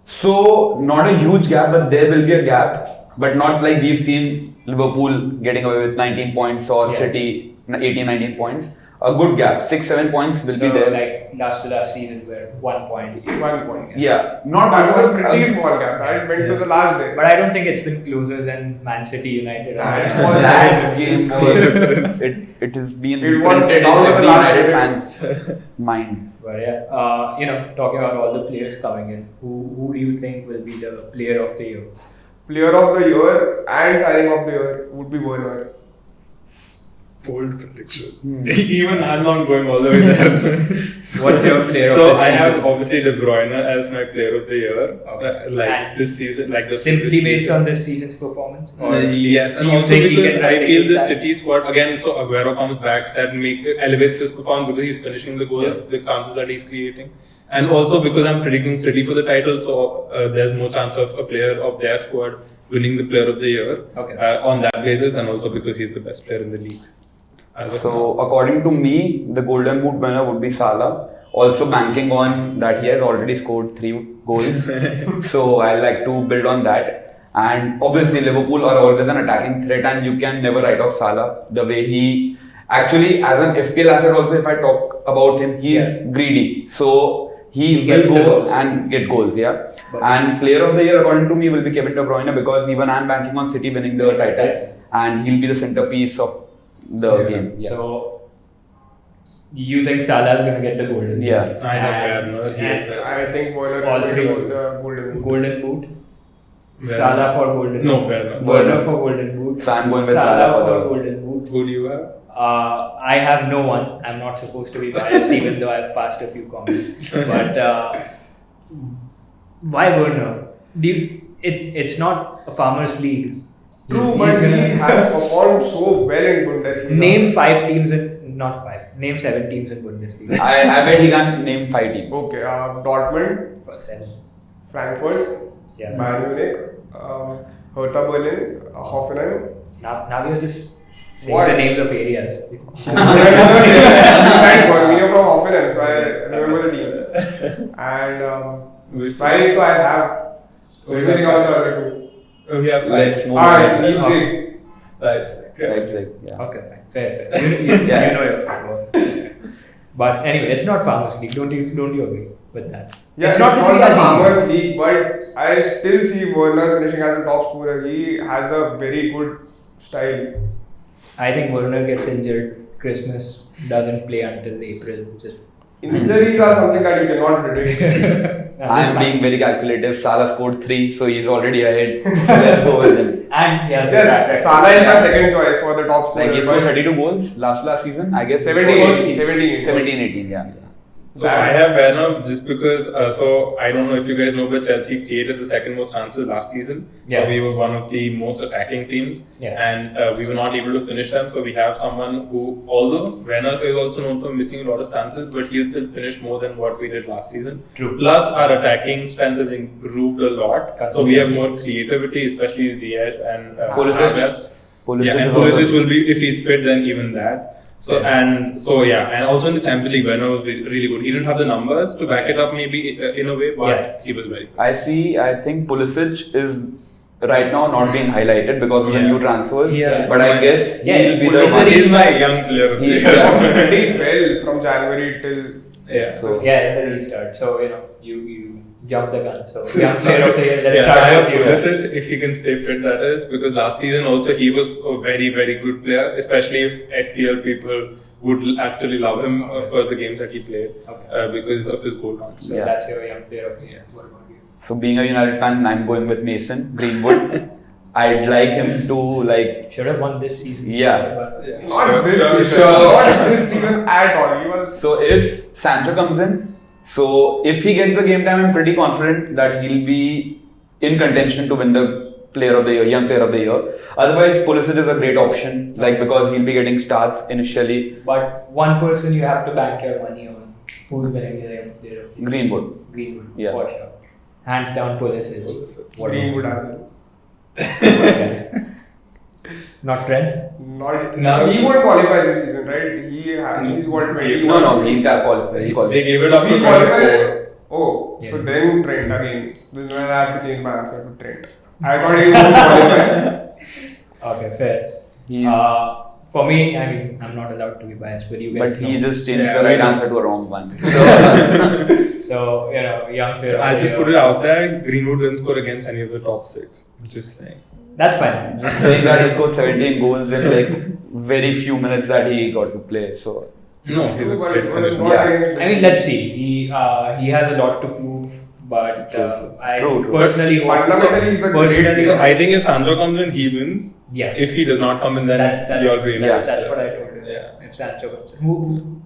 [SPEAKER 4] So not a huge gap, but there will be a gap. But not like we've seen Liverpool getting away with 19 points or
[SPEAKER 1] Yeah.
[SPEAKER 4] City 18, 19 points. A good gap, 6-7 points will
[SPEAKER 1] So
[SPEAKER 4] be there.
[SPEAKER 1] like last season where 1 point.
[SPEAKER 2] 1 point.
[SPEAKER 4] Yeah, not
[SPEAKER 2] That was a
[SPEAKER 4] one-
[SPEAKER 2] pretty small gap. That went to the last day.
[SPEAKER 1] But I don't think it's been closer than Man City United.
[SPEAKER 4] That game was it has been
[SPEAKER 2] It was
[SPEAKER 4] printed in
[SPEAKER 2] down to the
[SPEAKER 4] every
[SPEAKER 2] last
[SPEAKER 4] United
[SPEAKER 2] minute.
[SPEAKER 4] fan's mind.
[SPEAKER 1] But yeah, talking about all the players coming in, who do you think will be the player of the year?
[SPEAKER 2] Player of the year and signing of the year would be Werner.
[SPEAKER 3] Bold prediction. Even I'm not going all the way there.
[SPEAKER 1] What's your player of
[SPEAKER 3] So
[SPEAKER 1] the
[SPEAKER 3] I have
[SPEAKER 1] season?
[SPEAKER 3] obviously De Bruyne as my player of the year. Like
[SPEAKER 1] And
[SPEAKER 3] this season, like the
[SPEAKER 1] Simply
[SPEAKER 3] previous
[SPEAKER 1] based
[SPEAKER 3] season.
[SPEAKER 1] on this season's performance?
[SPEAKER 3] Yes, and
[SPEAKER 1] do you
[SPEAKER 3] also
[SPEAKER 1] think he
[SPEAKER 3] because
[SPEAKER 1] can
[SPEAKER 3] I feel
[SPEAKER 1] replicate
[SPEAKER 3] the
[SPEAKER 1] that?
[SPEAKER 3] City squad again. So Aguero comes back, that elevates his performance because he's finishing the goals,
[SPEAKER 1] Yeah.
[SPEAKER 3] the chances that he's creating, and also because I'm predicting City for the title. So there's no chance of a player of their squad winning the player of the year.
[SPEAKER 1] Okay.
[SPEAKER 3] On that basis, and also because he's the best player in the league. As of
[SPEAKER 4] So
[SPEAKER 3] now.
[SPEAKER 4] according to me, the Golden Boot winner would be Salah. Also banking on that he has already scored 3 goals. So I like to build on that. And obviously Liverpool are always an attacking threat, and you can never write off Salah. The way he actually, as an FPL asset also, if I talk about him, he is greedy. So he will
[SPEAKER 1] gets the
[SPEAKER 4] go
[SPEAKER 1] goals.
[SPEAKER 4] and get goals, yeah.
[SPEAKER 1] But-
[SPEAKER 4] And player of the year according to me will be Kevin De Bruyne, because even I'm banking on City winning the title, and he'll be the centerpiece of the game. Yeah.
[SPEAKER 1] So, you think Salah's going to get the golden?
[SPEAKER 4] Yeah.
[SPEAKER 3] I have
[SPEAKER 1] And-
[SPEAKER 3] Werner. He is
[SPEAKER 1] and
[SPEAKER 3] there.
[SPEAKER 2] I think Werner
[SPEAKER 1] All
[SPEAKER 2] is
[SPEAKER 1] three.
[SPEAKER 2] going to win the Golden Boot.
[SPEAKER 1] Golden boot.
[SPEAKER 3] Werner.
[SPEAKER 1] Salah for golden
[SPEAKER 3] No,
[SPEAKER 1] boot.
[SPEAKER 3] Werner.
[SPEAKER 1] Werner for golden boot.
[SPEAKER 4] So I'm going with Salah for the-
[SPEAKER 1] golden boot.
[SPEAKER 3] Who do you have?
[SPEAKER 1] I have no one. I'm not supposed to be biased, even though I've passed a few comments. But why Werner? It's not a farmers' league.
[SPEAKER 2] True,
[SPEAKER 1] He's
[SPEAKER 2] but
[SPEAKER 1] gonna-
[SPEAKER 2] he has performed so well in Bundesliga.
[SPEAKER 1] Name 5 teams in not 5. Name 7 teams in Bundesliga.
[SPEAKER 4] I bet he can name 5 teams.
[SPEAKER 2] Okay, Dortmund,
[SPEAKER 1] For 7.
[SPEAKER 2] Frankfurt,
[SPEAKER 1] Yeah.
[SPEAKER 2] Bayern Munich, Hertha Berlin, Hoffenheim.
[SPEAKER 1] Now you're just saying
[SPEAKER 2] What?
[SPEAKER 1] the names of areas.
[SPEAKER 2] For me, I'm from Hoffenheim, so I remember the team. And
[SPEAKER 3] Which
[SPEAKER 2] five, so I have. Let me think about the other two.
[SPEAKER 3] We have
[SPEAKER 4] Let's move
[SPEAKER 2] Alright,
[SPEAKER 4] on.
[SPEAKER 2] Leipzig.
[SPEAKER 4] Leipzig, yeah.
[SPEAKER 1] Okay, fine. Fair. You
[SPEAKER 4] Yeah.
[SPEAKER 1] know your football. But anyway, it's not farmers' league. Don't you agree with that?
[SPEAKER 2] Yeah,
[SPEAKER 1] it's
[SPEAKER 2] it's
[SPEAKER 1] not
[SPEAKER 2] not
[SPEAKER 1] really
[SPEAKER 2] the
[SPEAKER 1] as easy.
[SPEAKER 2] Farmers League, but I still see Werner finishing as a top scorer. He has a very good style.
[SPEAKER 1] I think Werner gets injured. Christmas doesn't play until April. Just
[SPEAKER 2] Injuries are something that you cannot predict.
[SPEAKER 4] I'm being very calculative. Salah scored 3, so he's already ahead. So let's go with him.
[SPEAKER 1] and he has the track
[SPEAKER 2] Yes,
[SPEAKER 1] record.
[SPEAKER 2] Salah is my second choice for the top scorer.
[SPEAKER 4] Like he scored 32 goals last season, I guess.
[SPEAKER 2] 17, 17.
[SPEAKER 4] 17, 18, yeah.
[SPEAKER 3] So I have Werner just because. So I don't know if you guys know, but Chelsea created the second most chances last season.
[SPEAKER 1] Yeah.
[SPEAKER 3] So we were one of the most attacking teams,
[SPEAKER 1] Yeah.
[SPEAKER 3] and we were not able to finish them. So we have someone who, although Werner is also known for missing a lot of chances, but he'll still finish more than what we did last season.
[SPEAKER 1] True.
[SPEAKER 3] Plus, our attacking strength has improved a lot. So we have more creativity, especially Ziyech and
[SPEAKER 4] Pulisic.
[SPEAKER 3] Havertz.
[SPEAKER 4] Pulisic
[SPEAKER 3] Yeah, and
[SPEAKER 4] is
[SPEAKER 3] Pulisic
[SPEAKER 4] also-
[SPEAKER 3] will be, if he's fit, then even that. So and also in the Champions League, Werner was really good. He didn't have the numbers to back it up, maybe in a way, but
[SPEAKER 1] Yeah.
[SPEAKER 3] he was very good.
[SPEAKER 4] I think Pulisic is right now not being highlighted because of the
[SPEAKER 3] Yeah.
[SPEAKER 4] new transfers.
[SPEAKER 3] Yeah.
[SPEAKER 4] But I guess
[SPEAKER 1] Yeah,
[SPEAKER 4] he'll be the
[SPEAKER 1] Pulisic
[SPEAKER 4] one.
[SPEAKER 3] He's my young player of the
[SPEAKER 4] He's-
[SPEAKER 3] year.
[SPEAKER 2] Pretty well from January till.
[SPEAKER 3] Yeah.
[SPEAKER 4] So
[SPEAKER 1] Yeah, in the restart. So you jumped the gun. So young player of the year. Let's
[SPEAKER 3] Yeah, I
[SPEAKER 1] start
[SPEAKER 3] have
[SPEAKER 1] with you.
[SPEAKER 3] Pulisic, if he can stay fit, that is, because last season also he was a very, very good player, especially if FPL people would actually love him for the games that he played
[SPEAKER 1] Okay.
[SPEAKER 3] because of his goal count.
[SPEAKER 1] So
[SPEAKER 4] Yeah.
[SPEAKER 1] that's your young player of the year. What about you?
[SPEAKER 4] So being a United fan, I'm going with Mason Greenwood. I'd like him to like
[SPEAKER 1] Should have won this season.
[SPEAKER 4] Yeah.
[SPEAKER 1] But
[SPEAKER 2] Not this
[SPEAKER 3] Sure,
[SPEAKER 2] season.
[SPEAKER 3] sure.
[SPEAKER 2] Not this season at all. He was.
[SPEAKER 4] so if Sancho comes in, so if he gets the game time, I'm pretty confident that he'll be in contention to win the player of the year, young player of the year. Otherwise, Pulisic is a great option, like because he'll be getting starts initially.
[SPEAKER 1] But one person you have to bank your money on. Who's winning the young player of the year?
[SPEAKER 4] Greenwood.
[SPEAKER 1] Greenwood.
[SPEAKER 4] Yeah.
[SPEAKER 1] For sure. Hands down, Pulisic. What
[SPEAKER 2] Greenwood as well.
[SPEAKER 1] Not Trent.
[SPEAKER 2] Not.
[SPEAKER 3] No.
[SPEAKER 2] He won't qualify this season, right? He's what 20.
[SPEAKER 4] No, he'll qualify. He qualifies.
[SPEAKER 3] They gave it up
[SPEAKER 2] If
[SPEAKER 3] for
[SPEAKER 2] he qualify.
[SPEAKER 3] 24.
[SPEAKER 2] Oh,
[SPEAKER 1] Yeah.
[SPEAKER 2] so then Trent again. This is when I have to change my answer to Trent. I thought he would qualify.
[SPEAKER 1] Okay, fair.
[SPEAKER 4] He's-
[SPEAKER 1] For me, I mean, I'm not allowed to be biased, but you guys
[SPEAKER 4] But
[SPEAKER 1] know.
[SPEAKER 4] he just changed
[SPEAKER 3] Yeah,
[SPEAKER 4] the right
[SPEAKER 3] we know.
[SPEAKER 4] answer to a wrong one.
[SPEAKER 1] So, young player.
[SPEAKER 3] So
[SPEAKER 1] of
[SPEAKER 3] I'll
[SPEAKER 1] the
[SPEAKER 3] just
[SPEAKER 1] year.
[SPEAKER 3] put it out there. Greenwood didn't score against any of the top 6. Just saying.
[SPEAKER 1] That's fine.
[SPEAKER 4] Just saying that he scored 17 goals in like very few minutes that he got to play. So
[SPEAKER 3] No, he's a
[SPEAKER 2] But
[SPEAKER 3] great
[SPEAKER 2] it was
[SPEAKER 3] finisher.
[SPEAKER 2] not
[SPEAKER 4] Yeah.
[SPEAKER 2] against-
[SPEAKER 1] I mean, let's see. He has a lot to prove, but I
[SPEAKER 4] True.
[SPEAKER 1] personally hope.
[SPEAKER 2] Fundamentally, he's a great
[SPEAKER 1] personally,
[SPEAKER 3] So I think if Sancho comes in, he wins.
[SPEAKER 1] Yeah.
[SPEAKER 3] If he does not come in, then
[SPEAKER 1] that's
[SPEAKER 3] you're great.
[SPEAKER 4] Yeah.
[SPEAKER 1] That's what I told you.
[SPEAKER 3] Yeah.
[SPEAKER 1] If Sancho comes in.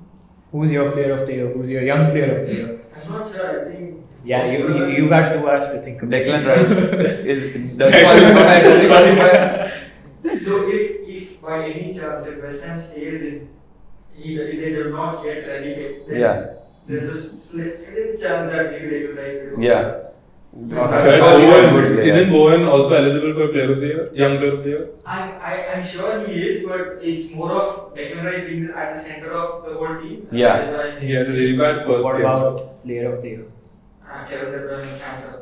[SPEAKER 1] Who's your player of the year? Who's your young player of the year?
[SPEAKER 5] I'm not sure. I think.
[SPEAKER 1] Yeah, you got 2 hours to think about.
[SPEAKER 4] Declan Rice does he qualify?
[SPEAKER 5] So if by any chance if West Ham stays in, they do not get relegated, then
[SPEAKER 4] Yeah.
[SPEAKER 5] there's a slim chance that maybe they could like.
[SPEAKER 4] Yeah.
[SPEAKER 3] Isn't Bowen also eligible for player of the year? Young player of the year?
[SPEAKER 5] I'm sure he is, but it's more of Declan Rice being at the center of the whole team.
[SPEAKER 4] Yeah.
[SPEAKER 5] That is why
[SPEAKER 3] He had a really bad first
[SPEAKER 1] What
[SPEAKER 3] game.
[SPEAKER 1] about player of the year?
[SPEAKER 5] Kevin De Bruyne cancer.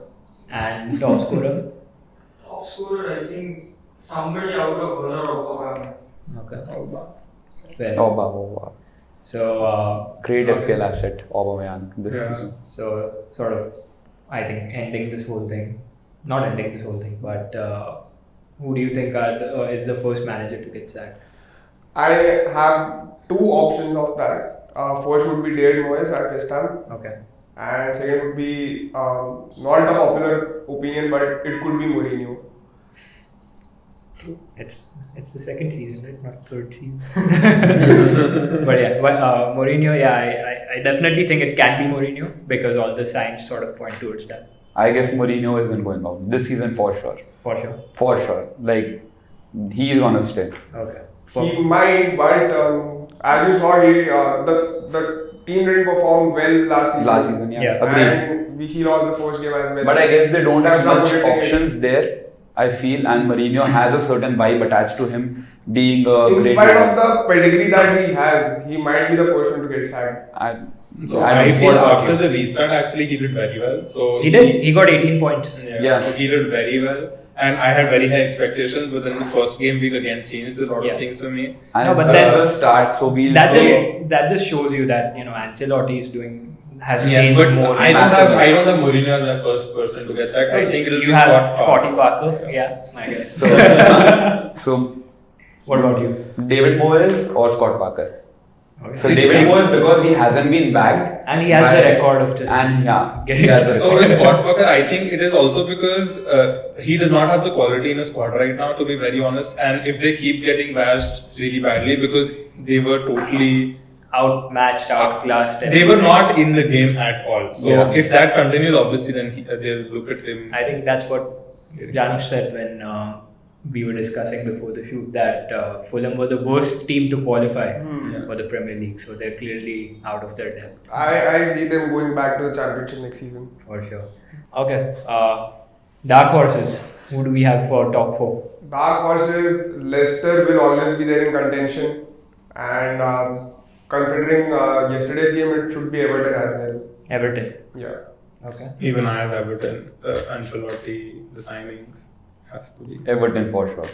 [SPEAKER 1] And top scorer?
[SPEAKER 5] Top scorer, I think somebody out of Werner or Bowen.
[SPEAKER 1] Okay. Fair.
[SPEAKER 4] Oba.
[SPEAKER 1] So,
[SPEAKER 4] Great
[SPEAKER 1] okay.
[SPEAKER 4] FPL asset, Aubameyang this
[SPEAKER 3] Yeah.
[SPEAKER 4] season.
[SPEAKER 1] So, sort of, I think ending this whole thing, not ending this whole thing, but who do you think is the first manager to get sacked?
[SPEAKER 2] I have 2 options of that. First would be David Moyes at West Ham,
[SPEAKER 1] Okay.
[SPEAKER 2] and second would be not a popular opinion, but it could be Mourinho.
[SPEAKER 1] It's the second season, right? Not third season. But yeah, Mourinho. Yeah, I definitely think it can be Mourinho because all the signs sort of point towards that.
[SPEAKER 4] I guess Mourinho isn't going out this season for sure.
[SPEAKER 1] For sure.
[SPEAKER 4] For sure. Like, he's gonna stay.
[SPEAKER 1] Okay.
[SPEAKER 2] He might, but as you saw, the team didn't perform well last season.
[SPEAKER 1] Yeah.
[SPEAKER 4] Agreed.
[SPEAKER 2] And he lost the first game as well.
[SPEAKER 4] But I guess they don't have
[SPEAKER 2] Extra
[SPEAKER 4] much
[SPEAKER 2] motivated.
[SPEAKER 4] options there, I feel, and Mourinho has a certain vibe attached to him being a
[SPEAKER 2] In
[SPEAKER 4] great
[SPEAKER 2] spite of
[SPEAKER 4] manager.
[SPEAKER 2] the pedigree that he has, he might be the first one to get sacked.
[SPEAKER 3] So
[SPEAKER 4] I
[SPEAKER 3] I feel
[SPEAKER 4] feel-
[SPEAKER 3] after the restart, actually, he did very well. So
[SPEAKER 1] He did. He got 18 points.
[SPEAKER 4] Yeah.
[SPEAKER 3] So he did very well. And I had very high expectations, but then the first game week again changed a lot
[SPEAKER 1] Yeah.
[SPEAKER 3] of things for me.
[SPEAKER 4] And
[SPEAKER 1] No,
[SPEAKER 4] it's
[SPEAKER 1] but
[SPEAKER 4] just
[SPEAKER 1] then-
[SPEAKER 4] a start, so we'll
[SPEAKER 1] That
[SPEAKER 4] see.
[SPEAKER 1] just shows you that Ancelotti has
[SPEAKER 3] Yeah,
[SPEAKER 1] changed
[SPEAKER 3] but
[SPEAKER 1] more.
[SPEAKER 3] I
[SPEAKER 4] massively.
[SPEAKER 3] don't have Mourinho as my first person to get sacked. I think it'll
[SPEAKER 1] you
[SPEAKER 3] be
[SPEAKER 1] have
[SPEAKER 3] Scott
[SPEAKER 1] Scotty Parker. Yeah, I guess.
[SPEAKER 4] So
[SPEAKER 1] What about you?
[SPEAKER 4] David Moyes or Scott Parker?
[SPEAKER 1] Okay.
[SPEAKER 4] So David Moyes, because he hasn't been bagged,
[SPEAKER 1] And he has the record of just
[SPEAKER 4] and yeah,
[SPEAKER 1] getting
[SPEAKER 4] he has the
[SPEAKER 3] So
[SPEAKER 4] record.
[SPEAKER 3] with Scott Parker, I think it is also because he does not have the quality in his squad right now, to be very honest. And if they keep getting bashed really badly, because they were totally,
[SPEAKER 1] outmatched, outclassed.
[SPEAKER 3] they were not in the game at all. So
[SPEAKER 4] Yeah.
[SPEAKER 3] if that continues, obviously, then they'll look at him.
[SPEAKER 1] I think that's what Janusz said when we were discussing before the shoot that Fulham were the worst team to qualify for the Premier League. So they're clearly out of their depth
[SPEAKER 2] I see them going back to the championship next season.
[SPEAKER 1] for sure. Okay, dark horses. Who do we have for top 4?
[SPEAKER 2] Dark horses, Leicester will always be there in contention, and considering yesterday's game, it should be Everton as well.
[SPEAKER 1] Everton.
[SPEAKER 2] Yeah.
[SPEAKER 1] Okay.
[SPEAKER 3] Even I have Everton, Ancelotti, the signings has to be.
[SPEAKER 4] Everton for sure.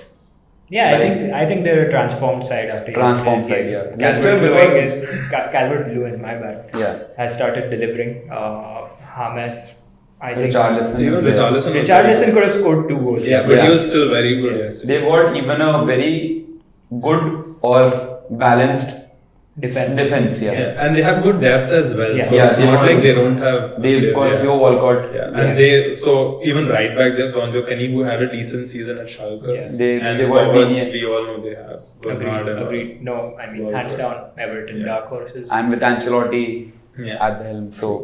[SPEAKER 1] Yeah, I think they're a transformed side after
[SPEAKER 4] Transformed
[SPEAKER 1] yesterday's
[SPEAKER 4] side,
[SPEAKER 1] game.
[SPEAKER 4] yeah. Leicester because-
[SPEAKER 1] Calvert Lewin, my bad,
[SPEAKER 4] Yeah.
[SPEAKER 1] has started delivering. James, I think
[SPEAKER 4] Richarlison.
[SPEAKER 3] Even
[SPEAKER 4] is there.
[SPEAKER 3] Richarlison
[SPEAKER 1] could have scored 2 goals.
[SPEAKER 3] Yeah, but
[SPEAKER 4] Yeah.
[SPEAKER 3] he was still very good yesterday.
[SPEAKER 4] They've got even a very good or balanced defense. Yeah.
[SPEAKER 3] Yeah, and they have good depth as well.
[SPEAKER 1] Yeah.
[SPEAKER 3] So
[SPEAKER 4] Yeah,
[SPEAKER 3] it's
[SPEAKER 4] they
[SPEAKER 3] not
[SPEAKER 4] got-
[SPEAKER 3] like they don't have.
[SPEAKER 4] They've got
[SPEAKER 3] yeah.
[SPEAKER 4] Theo Walcott.
[SPEAKER 3] Yeah,
[SPEAKER 1] Yeah.
[SPEAKER 3] and they so even right back there, Jonjo Kenny, who had a decent season at Schalke.
[SPEAKER 1] Yeah.
[SPEAKER 3] And
[SPEAKER 4] They got
[SPEAKER 3] forwards,
[SPEAKER 4] Digne.
[SPEAKER 3] we all know they have. Bernard and all.
[SPEAKER 1] Agreed. No, I mean,
[SPEAKER 3] Well,
[SPEAKER 1] hands
[SPEAKER 3] good.
[SPEAKER 1] down, Everton,
[SPEAKER 3] Yeah.
[SPEAKER 1] dark horses.
[SPEAKER 4] And with Ancelotti
[SPEAKER 3] Yeah.
[SPEAKER 4] at the helm, so.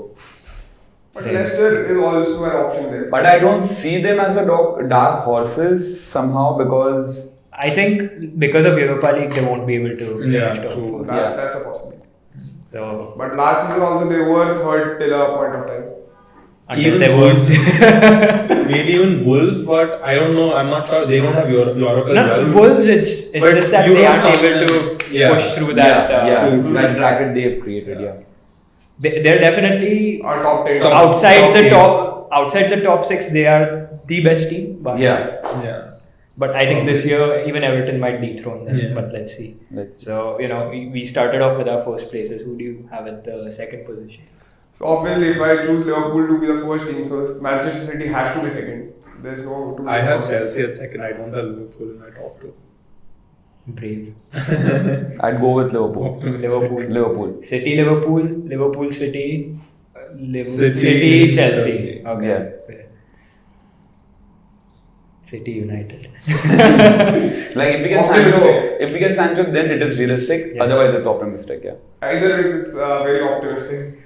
[SPEAKER 2] But
[SPEAKER 1] Same.
[SPEAKER 2] Leicester is also an option there.
[SPEAKER 4] But I don't see them as a dark horses somehow because
[SPEAKER 1] I think because of Europa League, they won't be able to
[SPEAKER 3] Yeah,
[SPEAKER 1] finish top
[SPEAKER 3] true.
[SPEAKER 1] 4.
[SPEAKER 2] That's
[SPEAKER 4] Yeah.
[SPEAKER 2] a possibility.
[SPEAKER 1] So
[SPEAKER 2] But last season also they were third till a point of time.
[SPEAKER 1] until
[SPEAKER 3] Even
[SPEAKER 1] they
[SPEAKER 3] Wolves,
[SPEAKER 1] were
[SPEAKER 3] maybe even Wolves, but I don't know. I'm not sure. They don't have Europe as
[SPEAKER 1] no,
[SPEAKER 3] well.
[SPEAKER 1] Wolves. It's
[SPEAKER 3] But
[SPEAKER 1] just that
[SPEAKER 3] you
[SPEAKER 1] they
[SPEAKER 3] don't
[SPEAKER 1] aren't
[SPEAKER 3] count
[SPEAKER 1] able
[SPEAKER 3] them.
[SPEAKER 1] to
[SPEAKER 3] Yeah.
[SPEAKER 1] push through that.
[SPEAKER 3] True.
[SPEAKER 4] that bracket they've created. Yeah.
[SPEAKER 1] They're definitely
[SPEAKER 2] Our top 10.
[SPEAKER 3] Top-
[SPEAKER 1] outside the
[SPEAKER 3] team.
[SPEAKER 1] outside the top 6. They are the best team. But
[SPEAKER 4] Yeah.
[SPEAKER 3] Yeah.
[SPEAKER 1] But I think this year even Everton might dethrone them.
[SPEAKER 3] Yeah.
[SPEAKER 1] But let's see.
[SPEAKER 4] Let's see.
[SPEAKER 1] So we started off with our first places. Who do you have at the second position?
[SPEAKER 2] So obviously, if I choose Liverpool to be the first team, so Manchester City has to be second. There's no two.
[SPEAKER 3] I have Chelsea at second. I don't have Liverpool in my top 2.
[SPEAKER 1] Brave.
[SPEAKER 4] I'd go with Liverpool.
[SPEAKER 1] Liverpool.
[SPEAKER 4] Liverpool.
[SPEAKER 1] City, Liverpool, City. City, Chelsea. Okay.
[SPEAKER 4] Yeah.
[SPEAKER 1] Fair. City United.
[SPEAKER 4] Like if we get Sancho, then it is realistic.
[SPEAKER 1] Yeah.
[SPEAKER 4] Otherwise, it's optimistic. Yeah.
[SPEAKER 2] Either way, it's very optimistic.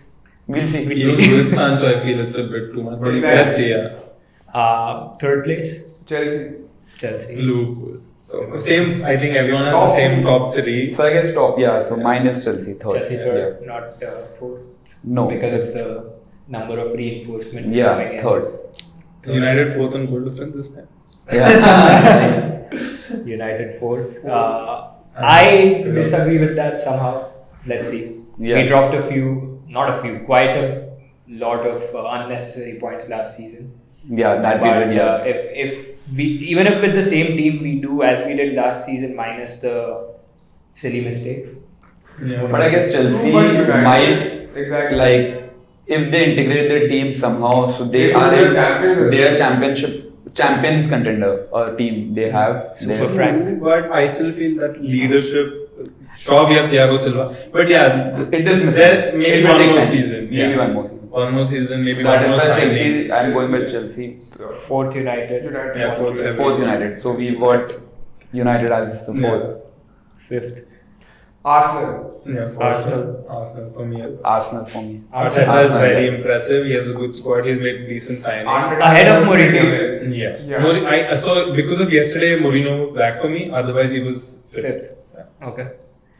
[SPEAKER 4] We'll see.
[SPEAKER 3] Even with Sancho, I feel it's a bit too much. But
[SPEAKER 2] Exactly.
[SPEAKER 3] let's see, yeah.
[SPEAKER 1] Third place,
[SPEAKER 2] Chelsea.
[SPEAKER 1] Chelsea.
[SPEAKER 3] Liverpool. So same. I think everyone has the same top three.
[SPEAKER 4] So I guess top. Yeah. So mine is Chelsea third.
[SPEAKER 1] Chelsea third, not fourth.
[SPEAKER 4] No,
[SPEAKER 1] because of
[SPEAKER 4] it's-
[SPEAKER 1] the number of reinforcements.
[SPEAKER 4] Yeah.
[SPEAKER 1] coming in.
[SPEAKER 4] Third.
[SPEAKER 3] United fourth on goal difference this time.
[SPEAKER 4] Yeah.
[SPEAKER 1] United fourth. I disagree with that somehow. Let's see.
[SPEAKER 4] Yeah.
[SPEAKER 1] We dropped quite a lot of unnecessary points last season.
[SPEAKER 4] Yeah. That
[SPEAKER 1] But
[SPEAKER 4] period. Yeah.
[SPEAKER 1] if we, even if with the same team we do as we did last season minus the silly mistakes.
[SPEAKER 3] Yeah.
[SPEAKER 4] But I guess Chelsea
[SPEAKER 2] But United-
[SPEAKER 4] might
[SPEAKER 2] Exactly.
[SPEAKER 4] like if they integrate their team somehow, so
[SPEAKER 2] They
[SPEAKER 4] they
[SPEAKER 2] could
[SPEAKER 4] are
[SPEAKER 2] be the champions.
[SPEAKER 4] they are champions contender team. They have
[SPEAKER 1] Super
[SPEAKER 4] They're-
[SPEAKER 1] frank.
[SPEAKER 3] But I still feel that leadership. Sure, we have Thiago Silva, but yeah,
[SPEAKER 4] It is missing.
[SPEAKER 3] there maybe
[SPEAKER 4] It will
[SPEAKER 3] one
[SPEAKER 4] take
[SPEAKER 3] more
[SPEAKER 4] time.
[SPEAKER 3] season.
[SPEAKER 4] Maybe
[SPEAKER 3] yeah.
[SPEAKER 4] one more season.
[SPEAKER 3] One more season, maybe
[SPEAKER 4] So
[SPEAKER 3] one
[SPEAKER 4] that
[SPEAKER 3] more
[SPEAKER 4] is why
[SPEAKER 3] signing.
[SPEAKER 4] Chelsea. I'm going with Chelsea.
[SPEAKER 1] Fourth United.
[SPEAKER 2] United.
[SPEAKER 3] Yeah, fourth.
[SPEAKER 4] Fourth United. So we've got United as the fourth.
[SPEAKER 1] Fifth.
[SPEAKER 2] Arsenal.
[SPEAKER 3] Yeah, for
[SPEAKER 1] Arsenal.
[SPEAKER 3] sure. Arsenal for me as well.
[SPEAKER 4] Arsenal for me.
[SPEAKER 3] Arteta is
[SPEAKER 4] Arsenal,
[SPEAKER 3] very
[SPEAKER 4] yeah.
[SPEAKER 3] impressive. He has a good squad. He's made decent signings.
[SPEAKER 2] Arteta
[SPEAKER 1] Ahead of
[SPEAKER 2] is
[SPEAKER 1] Mourinho.
[SPEAKER 2] pretty well.
[SPEAKER 3] Yes.
[SPEAKER 2] Yeah.
[SPEAKER 3] So because of yesterday, Mourinho moved back for me. Otherwise, he was fifth.
[SPEAKER 1] Fifth.
[SPEAKER 3] Yeah.
[SPEAKER 1] Okay.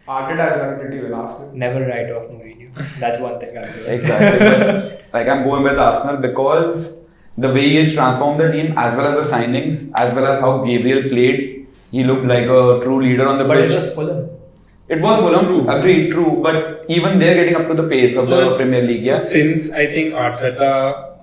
[SPEAKER 2] Arteta has done pretty well. Arsenal.
[SPEAKER 1] Never write off Mourinho. That's one thing I'm doing.
[SPEAKER 4] Exactly. But, like I'm going with Arsenal because the way he has transformed the team, as well as the signings, as well as how Gabriel played, he looked like a true leader on the
[SPEAKER 1] But it
[SPEAKER 4] pitch.
[SPEAKER 1] was Fulham.
[SPEAKER 4] It was Fulham,
[SPEAKER 3] True.
[SPEAKER 4] agreed, true, but even they're getting up to the pace of the Premier League. Yeah.
[SPEAKER 3] So since I think Arteta,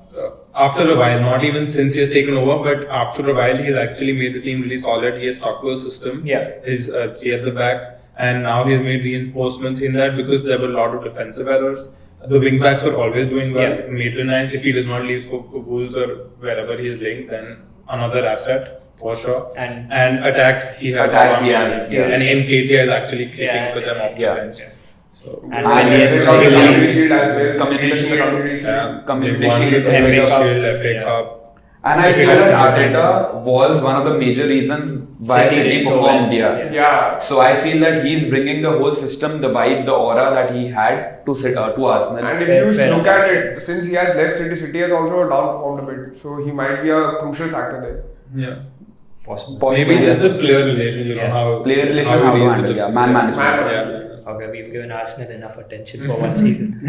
[SPEAKER 3] after a while, not even since he has taken over, but after a while, he has actually made the team really solid. He has stuck to a system.
[SPEAKER 1] Yeah.
[SPEAKER 3] His three at the back, and now he has made reinforcements in that because there were a lot of defensive errors. The wing backs were always doing well.
[SPEAKER 1] Yeah.
[SPEAKER 3] Maitland-Niles, if he does not leave for Wolves or wherever he is linked, then another asset for sure. And attack, he has.
[SPEAKER 4] Attack,
[SPEAKER 3] Aron
[SPEAKER 4] he has,
[SPEAKER 3] Ramsey.
[SPEAKER 4] yeah.
[SPEAKER 3] And Nketiah is actually clicking
[SPEAKER 1] Yeah,
[SPEAKER 3] for them off the
[SPEAKER 4] yeah.
[SPEAKER 3] bench.
[SPEAKER 1] Yeah.
[SPEAKER 3] So
[SPEAKER 1] And
[SPEAKER 4] And
[SPEAKER 1] they
[SPEAKER 4] yeah,
[SPEAKER 1] have
[SPEAKER 2] They got the
[SPEAKER 1] Community
[SPEAKER 2] Community Shield as well.
[SPEAKER 4] Community Shield.
[SPEAKER 3] yeah,
[SPEAKER 4] Community
[SPEAKER 3] they won
[SPEAKER 4] Shield,
[SPEAKER 3] the
[SPEAKER 4] FA
[SPEAKER 3] Community
[SPEAKER 1] Cup.
[SPEAKER 3] Shield, FA
[SPEAKER 1] Yeah.
[SPEAKER 3] Cup.
[SPEAKER 4] And I feel that Arteta was one of the major reasons why
[SPEAKER 1] City
[SPEAKER 4] City
[SPEAKER 1] did so
[SPEAKER 4] performed.
[SPEAKER 1] well.
[SPEAKER 4] Yeah.
[SPEAKER 2] Yeah.
[SPEAKER 4] So I feel that he's bringing the whole system, the vibe, the aura that he had to Arsenal.
[SPEAKER 2] And if
[SPEAKER 1] Fair-
[SPEAKER 2] you
[SPEAKER 1] fair
[SPEAKER 2] look
[SPEAKER 1] enough.
[SPEAKER 2] at it, since he has left City, City has also downperformed a bit. So he might be a crucial factor there.
[SPEAKER 3] Yeah.
[SPEAKER 1] Possible.
[SPEAKER 4] Possibly,
[SPEAKER 3] Maybe just
[SPEAKER 4] yeah.
[SPEAKER 3] the player relation,
[SPEAKER 1] Yeah.
[SPEAKER 3] how
[SPEAKER 4] Player relation, how
[SPEAKER 3] he
[SPEAKER 4] to
[SPEAKER 3] deals with
[SPEAKER 4] handle,
[SPEAKER 3] the
[SPEAKER 4] yeah,
[SPEAKER 3] players.
[SPEAKER 4] man management.
[SPEAKER 3] Yeah.
[SPEAKER 1] Okay, we've given Arsenal enough attention for one season.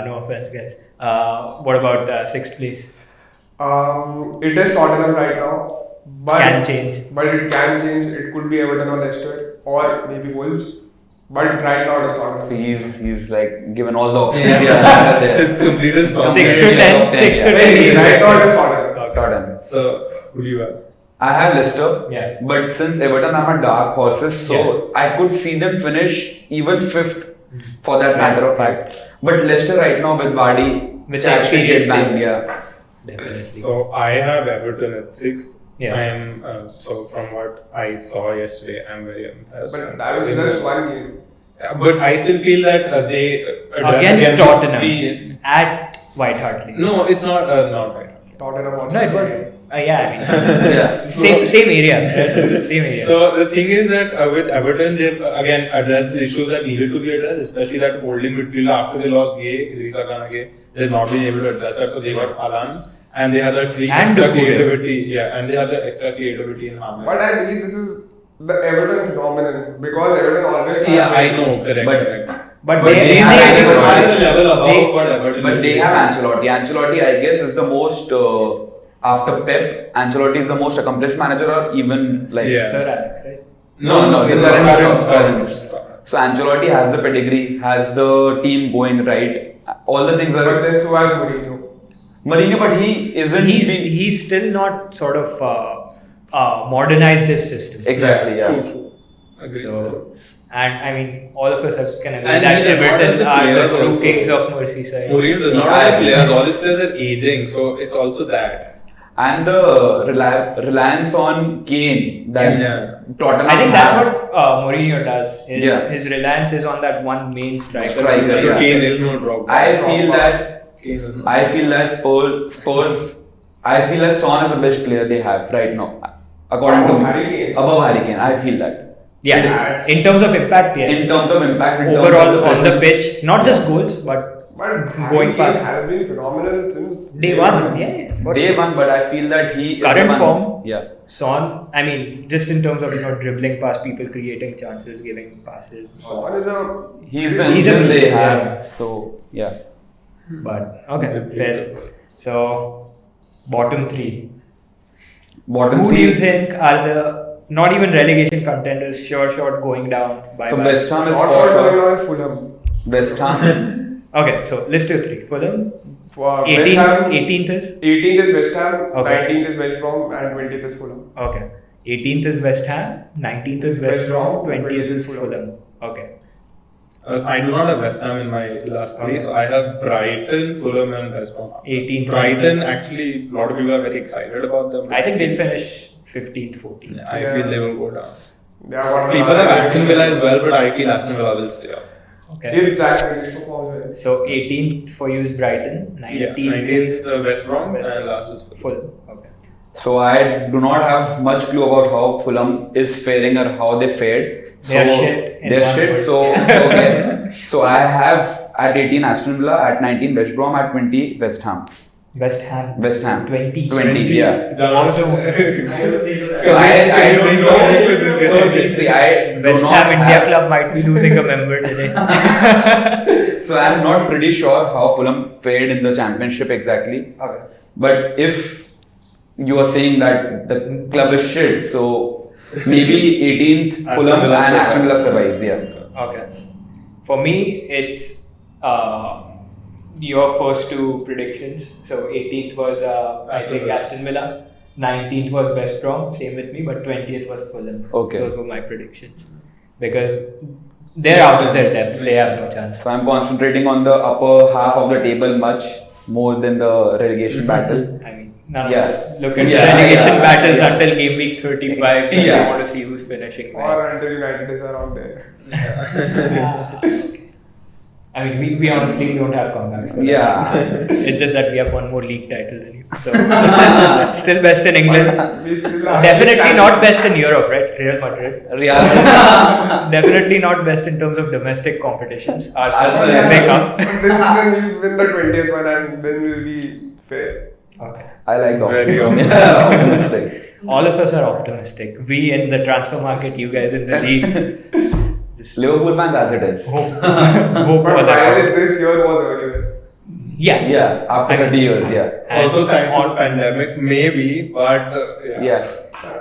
[SPEAKER 1] No offense, guys. What about sixth place?
[SPEAKER 2] It is Tottenham right now. But
[SPEAKER 1] Can change.
[SPEAKER 2] But it can change. It could be Everton or Leicester or maybe Wolves. But right now it is
[SPEAKER 4] So
[SPEAKER 2] Tottenham.
[SPEAKER 4] he's like given all the options.
[SPEAKER 3] Yeah.
[SPEAKER 4] Yeah, there.
[SPEAKER 3] His completed spot.
[SPEAKER 1] 6 to
[SPEAKER 4] Yeah.
[SPEAKER 1] 10. 6 to 10.
[SPEAKER 2] Hey, right now it is Tottenham.
[SPEAKER 4] Tottenham.
[SPEAKER 3] So, who do you have?
[SPEAKER 4] I have Leicester,
[SPEAKER 1] Yeah.
[SPEAKER 4] but since Everton are my dark horses, so
[SPEAKER 1] Yeah.
[SPEAKER 4] I could see them finish even fifth, for that matter of fact. But Leicester right now with Vardy,
[SPEAKER 1] With
[SPEAKER 4] actually
[SPEAKER 1] experience,
[SPEAKER 4] get banged, yeah.
[SPEAKER 1] Definitely.
[SPEAKER 3] So, I have Everton at 6th.
[SPEAKER 1] Yeah.
[SPEAKER 3] I am, so from what I saw yesterday, I'm very impressed.
[SPEAKER 2] But that was just one game.
[SPEAKER 3] Yeah, but I still feel that they addressed
[SPEAKER 1] Against
[SPEAKER 3] again
[SPEAKER 1] Tottenham
[SPEAKER 3] the-
[SPEAKER 1] at White Hart Lane.
[SPEAKER 3] No, it's not right.
[SPEAKER 2] Tottenham was.
[SPEAKER 1] No, it's not. Yeah, I mean,
[SPEAKER 4] Yeah.
[SPEAKER 1] same area. Same area.
[SPEAKER 3] So the thing is that with Everton, they've again addressed the issues that needed to be addressed, especially that holding midfielder after they lost Gay, Idrissa Gana Gay. They've not been able to address that, so they got Alan, and they had that
[SPEAKER 1] And
[SPEAKER 3] extra
[SPEAKER 1] Doucouré.
[SPEAKER 3] creativity. Yeah, and they had the extra creativity in Hamlet.
[SPEAKER 2] But I believe this is the Everton phenomenon because Everton always.
[SPEAKER 3] Yeah, I know, correct,
[SPEAKER 4] But-
[SPEAKER 3] correct.
[SPEAKER 1] but
[SPEAKER 4] But
[SPEAKER 1] they
[SPEAKER 4] they
[SPEAKER 1] have
[SPEAKER 4] have
[SPEAKER 3] It's
[SPEAKER 4] Ancelotti.
[SPEAKER 3] a level above
[SPEAKER 1] They-
[SPEAKER 3] what Everton
[SPEAKER 4] But they
[SPEAKER 3] is.
[SPEAKER 4] have Ancelotti. Ancelotti, I guess, is the most, after Pep, Ancelotti is the most accomplished manager, or even like.
[SPEAKER 3] Yeah.
[SPEAKER 1] Sir Alex, right?
[SPEAKER 4] No, the current
[SPEAKER 3] current.
[SPEAKER 4] So Ancelotti has the pedigree, has the team going right. All the things
[SPEAKER 2] But
[SPEAKER 4] are.
[SPEAKER 2] then so has Mourinho.
[SPEAKER 4] Mourinho, but he isn't.
[SPEAKER 1] He's still not sort of modernized this system.
[SPEAKER 4] Exactly, yeah.
[SPEAKER 3] True. Agreed.
[SPEAKER 1] So, and I mean, all of us can agree
[SPEAKER 3] And
[SPEAKER 1] that
[SPEAKER 3] he does not have
[SPEAKER 1] Everton
[SPEAKER 3] the
[SPEAKER 1] are the
[SPEAKER 3] players
[SPEAKER 1] true
[SPEAKER 3] also.
[SPEAKER 1] kings of Merseyside.
[SPEAKER 3] Mourinho does not
[SPEAKER 4] I
[SPEAKER 3] have the
[SPEAKER 4] agree.
[SPEAKER 3] players. All his players are aging, so it's also that.
[SPEAKER 4] and the reliance on Kane that Tottenham
[SPEAKER 1] I think
[SPEAKER 4] have.
[SPEAKER 1] that's what Mourinho does.
[SPEAKER 4] Yeah.
[SPEAKER 1] His reliance is on that one main striker.
[SPEAKER 4] Striker,
[SPEAKER 3] So
[SPEAKER 4] yeah.
[SPEAKER 3] Kane is no Drogba.
[SPEAKER 4] I feel that Spurs. I feel that Son is the best player they have right now, according to me.
[SPEAKER 2] Harry Kane.
[SPEAKER 4] Above Harry Kane, I feel that.
[SPEAKER 1] Yeah, in terms of impact, yes.
[SPEAKER 4] In terms of impact, in terms
[SPEAKER 1] Overall
[SPEAKER 4] of
[SPEAKER 1] on the
[SPEAKER 4] presence.
[SPEAKER 1] pitch, not just goals, but
[SPEAKER 2] But
[SPEAKER 1] Going
[SPEAKER 2] Harry Kane
[SPEAKER 1] past.
[SPEAKER 2] has been phenomenal since
[SPEAKER 1] day one. Yeah. But
[SPEAKER 4] Day one, but I feel that he is
[SPEAKER 1] Current
[SPEAKER 4] the one-
[SPEAKER 1] form.
[SPEAKER 4] Yeah.
[SPEAKER 1] Son, I mean, just in terms of dribbling past people, creating chances, giving passes.
[SPEAKER 2] Son is a
[SPEAKER 4] He's the
[SPEAKER 1] He's
[SPEAKER 4] engine
[SPEAKER 1] a-
[SPEAKER 4] they
[SPEAKER 1] yeah.
[SPEAKER 4] have. So yeah.
[SPEAKER 1] But okay, fair. So bottom three.
[SPEAKER 4] Bottom
[SPEAKER 1] Who do you
[SPEAKER 4] three.
[SPEAKER 1] think are the not even relegation contenders? Sure, going down. Bye.
[SPEAKER 4] So West Ham is
[SPEAKER 2] short
[SPEAKER 4] for
[SPEAKER 2] short
[SPEAKER 4] sure.
[SPEAKER 2] going on is Fulham.
[SPEAKER 4] West Ham.
[SPEAKER 1] Okay, so list your three. Fulham.
[SPEAKER 2] West Ham,
[SPEAKER 1] 18th is
[SPEAKER 2] 18th is West Ham,
[SPEAKER 1] Okay.
[SPEAKER 2] 19th is West Brom, and 20th is Fulham.
[SPEAKER 1] okay. 18th is West Ham. 19th is West Brom. 20th is Fulham. Okay.
[SPEAKER 3] I do not have West Ham in my last three, so I have Brighton, Fulham, and West Brom.
[SPEAKER 1] 18th.
[SPEAKER 3] Brighton, actually, a lot of people are very excited about them.
[SPEAKER 1] I think they'll finish 15th, 14th.
[SPEAKER 3] I feel they will go down.
[SPEAKER 2] Yeah, what
[SPEAKER 3] People have Aston Villa as well, but I feel Aston Villa will stay up.
[SPEAKER 1] Okay.
[SPEAKER 2] If Jack Grealish performs well.
[SPEAKER 1] So 18th for you is Brighton. 19th,
[SPEAKER 3] 19th
[SPEAKER 1] is
[SPEAKER 3] West Brom,
[SPEAKER 1] West
[SPEAKER 3] and last is Fulham.
[SPEAKER 1] Fulham. Okay.
[SPEAKER 4] So I do not have much clue about how Fulham is faring or how they fared. So
[SPEAKER 1] They are shit in
[SPEAKER 4] They're
[SPEAKER 1] one
[SPEAKER 4] shit.
[SPEAKER 1] word.
[SPEAKER 4] So okay. So I have at 18 Aston Villa, at 19 West Brom, at 20 West Ham.
[SPEAKER 1] West Ham.
[SPEAKER 4] West Ham.
[SPEAKER 1] 20.
[SPEAKER 4] 20, yeah.
[SPEAKER 1] Also,
[SPEAKER 4] So I don't know. So these three I do
[SPEAKER 1] West
[SPEAKER 4] not
[SPEAKER 1] Ham India
[SPEAKER 4] have.
[SPEAKER 1] Club might be losing a member today.
[SPEAKER 4] So I'm not pretty sure how Fulham fared in the championship exactly.
[SPEAKER 1] Okay.
[SPEAKER 4] But if you are saying that the club is shit, so maybe 18th
[SPEAKER 3] Aston
[SPEAKER 4] Fulham
[SPEAKER 3] Villa
[SPEAKER 4] and Aston Villa
[SPEAKER 3] survives.
[SPEAKER 4] survives, yeah.
[SPEAKER 1] Okay. For me, it's your first two predictions. So 18th was I
[SPEAKER 3] Aston
[SPEAKER 1] think
[SPEAKER 3] Villa.
[SPEAKER 1] Aston Villa. 19th was West Brom, same with me, but 20th was Fulham.
[SPEAKER 4] Okay.
[SPEAKER 1] Those were my predictions. Because they're out of their depth, they have no chance.
[SPEAKER 4] So I'm concentrating on the upper half of the table much more than the relegation battle.
[SPEAKER 1] I mean, none
[SPEAKER 4] Yeah.
[SPEAKER 1] of us look at
[SPEAKER 4] Yeah,
[SPEAKER 1] the relegation
[SPEAKER 4] yeah,
[SPEAKER 1] battles
[SPEAKER 4] yeah.
[SPEAKER 1] until game week 35. and
[SPEAKER 4] Yeah.
[SPEAKER 1] we want to see who's finishing
[SPEAKER 2] Or
[SPEAKER 1] where.
[SPEAKER 2] until United is around there.
[SPEAKER 1] I mean, we honestly don't have comebacks. for that.
[SPEAKER 4] Yeah.
[SPEAKER 1] It's just that we have one more league title than you. So, still best in England.
[SPEAKER 2] We still have
[SPEAKER 1] Definitely not best in Europe, right? Real Madrid.
[SPEAKER 4] Yeah.
[SPEAKER 1] Definitely not best in terms of domestic competitions. Arsenal
[SPEAKER 4] Arsenal,
[SPEAKER 1] will
[SPEAKER 4] yeah.
[SPEAKER 1] pick up.
[SPEAKER 2] This season we'll win the 20th one and then we'll be fair.
[SPEAKER 1] Okay.
[SPEAKER 4] I like the
[SPEAKER 3] Very
[SPEAKER 4] optimism. Yeah, optimistic.
[SPEAKER 1] All of us are optimistic. We in the transfer market, you guys in the league. Just
[SPEAKER 4] Liverpool fans as it is.
[SPEAKER 1] hope for
[SPEAKER 2] But
[SPEAKER 1] that.
[SPEAKER 2] finally this year was earlier.
[SPEAKER 1] Yeah.
[SPEAKER 4] Yeah, after 30 years, yeah.
[SPEAKER 3] Also,
[SPEAKER 1] And
[SPEAKER 3] thanks to
[SPEAKER 1] on-
[SPEAKER 3] the pandemic, maybe, but
[SPEAKER 4] Yeah.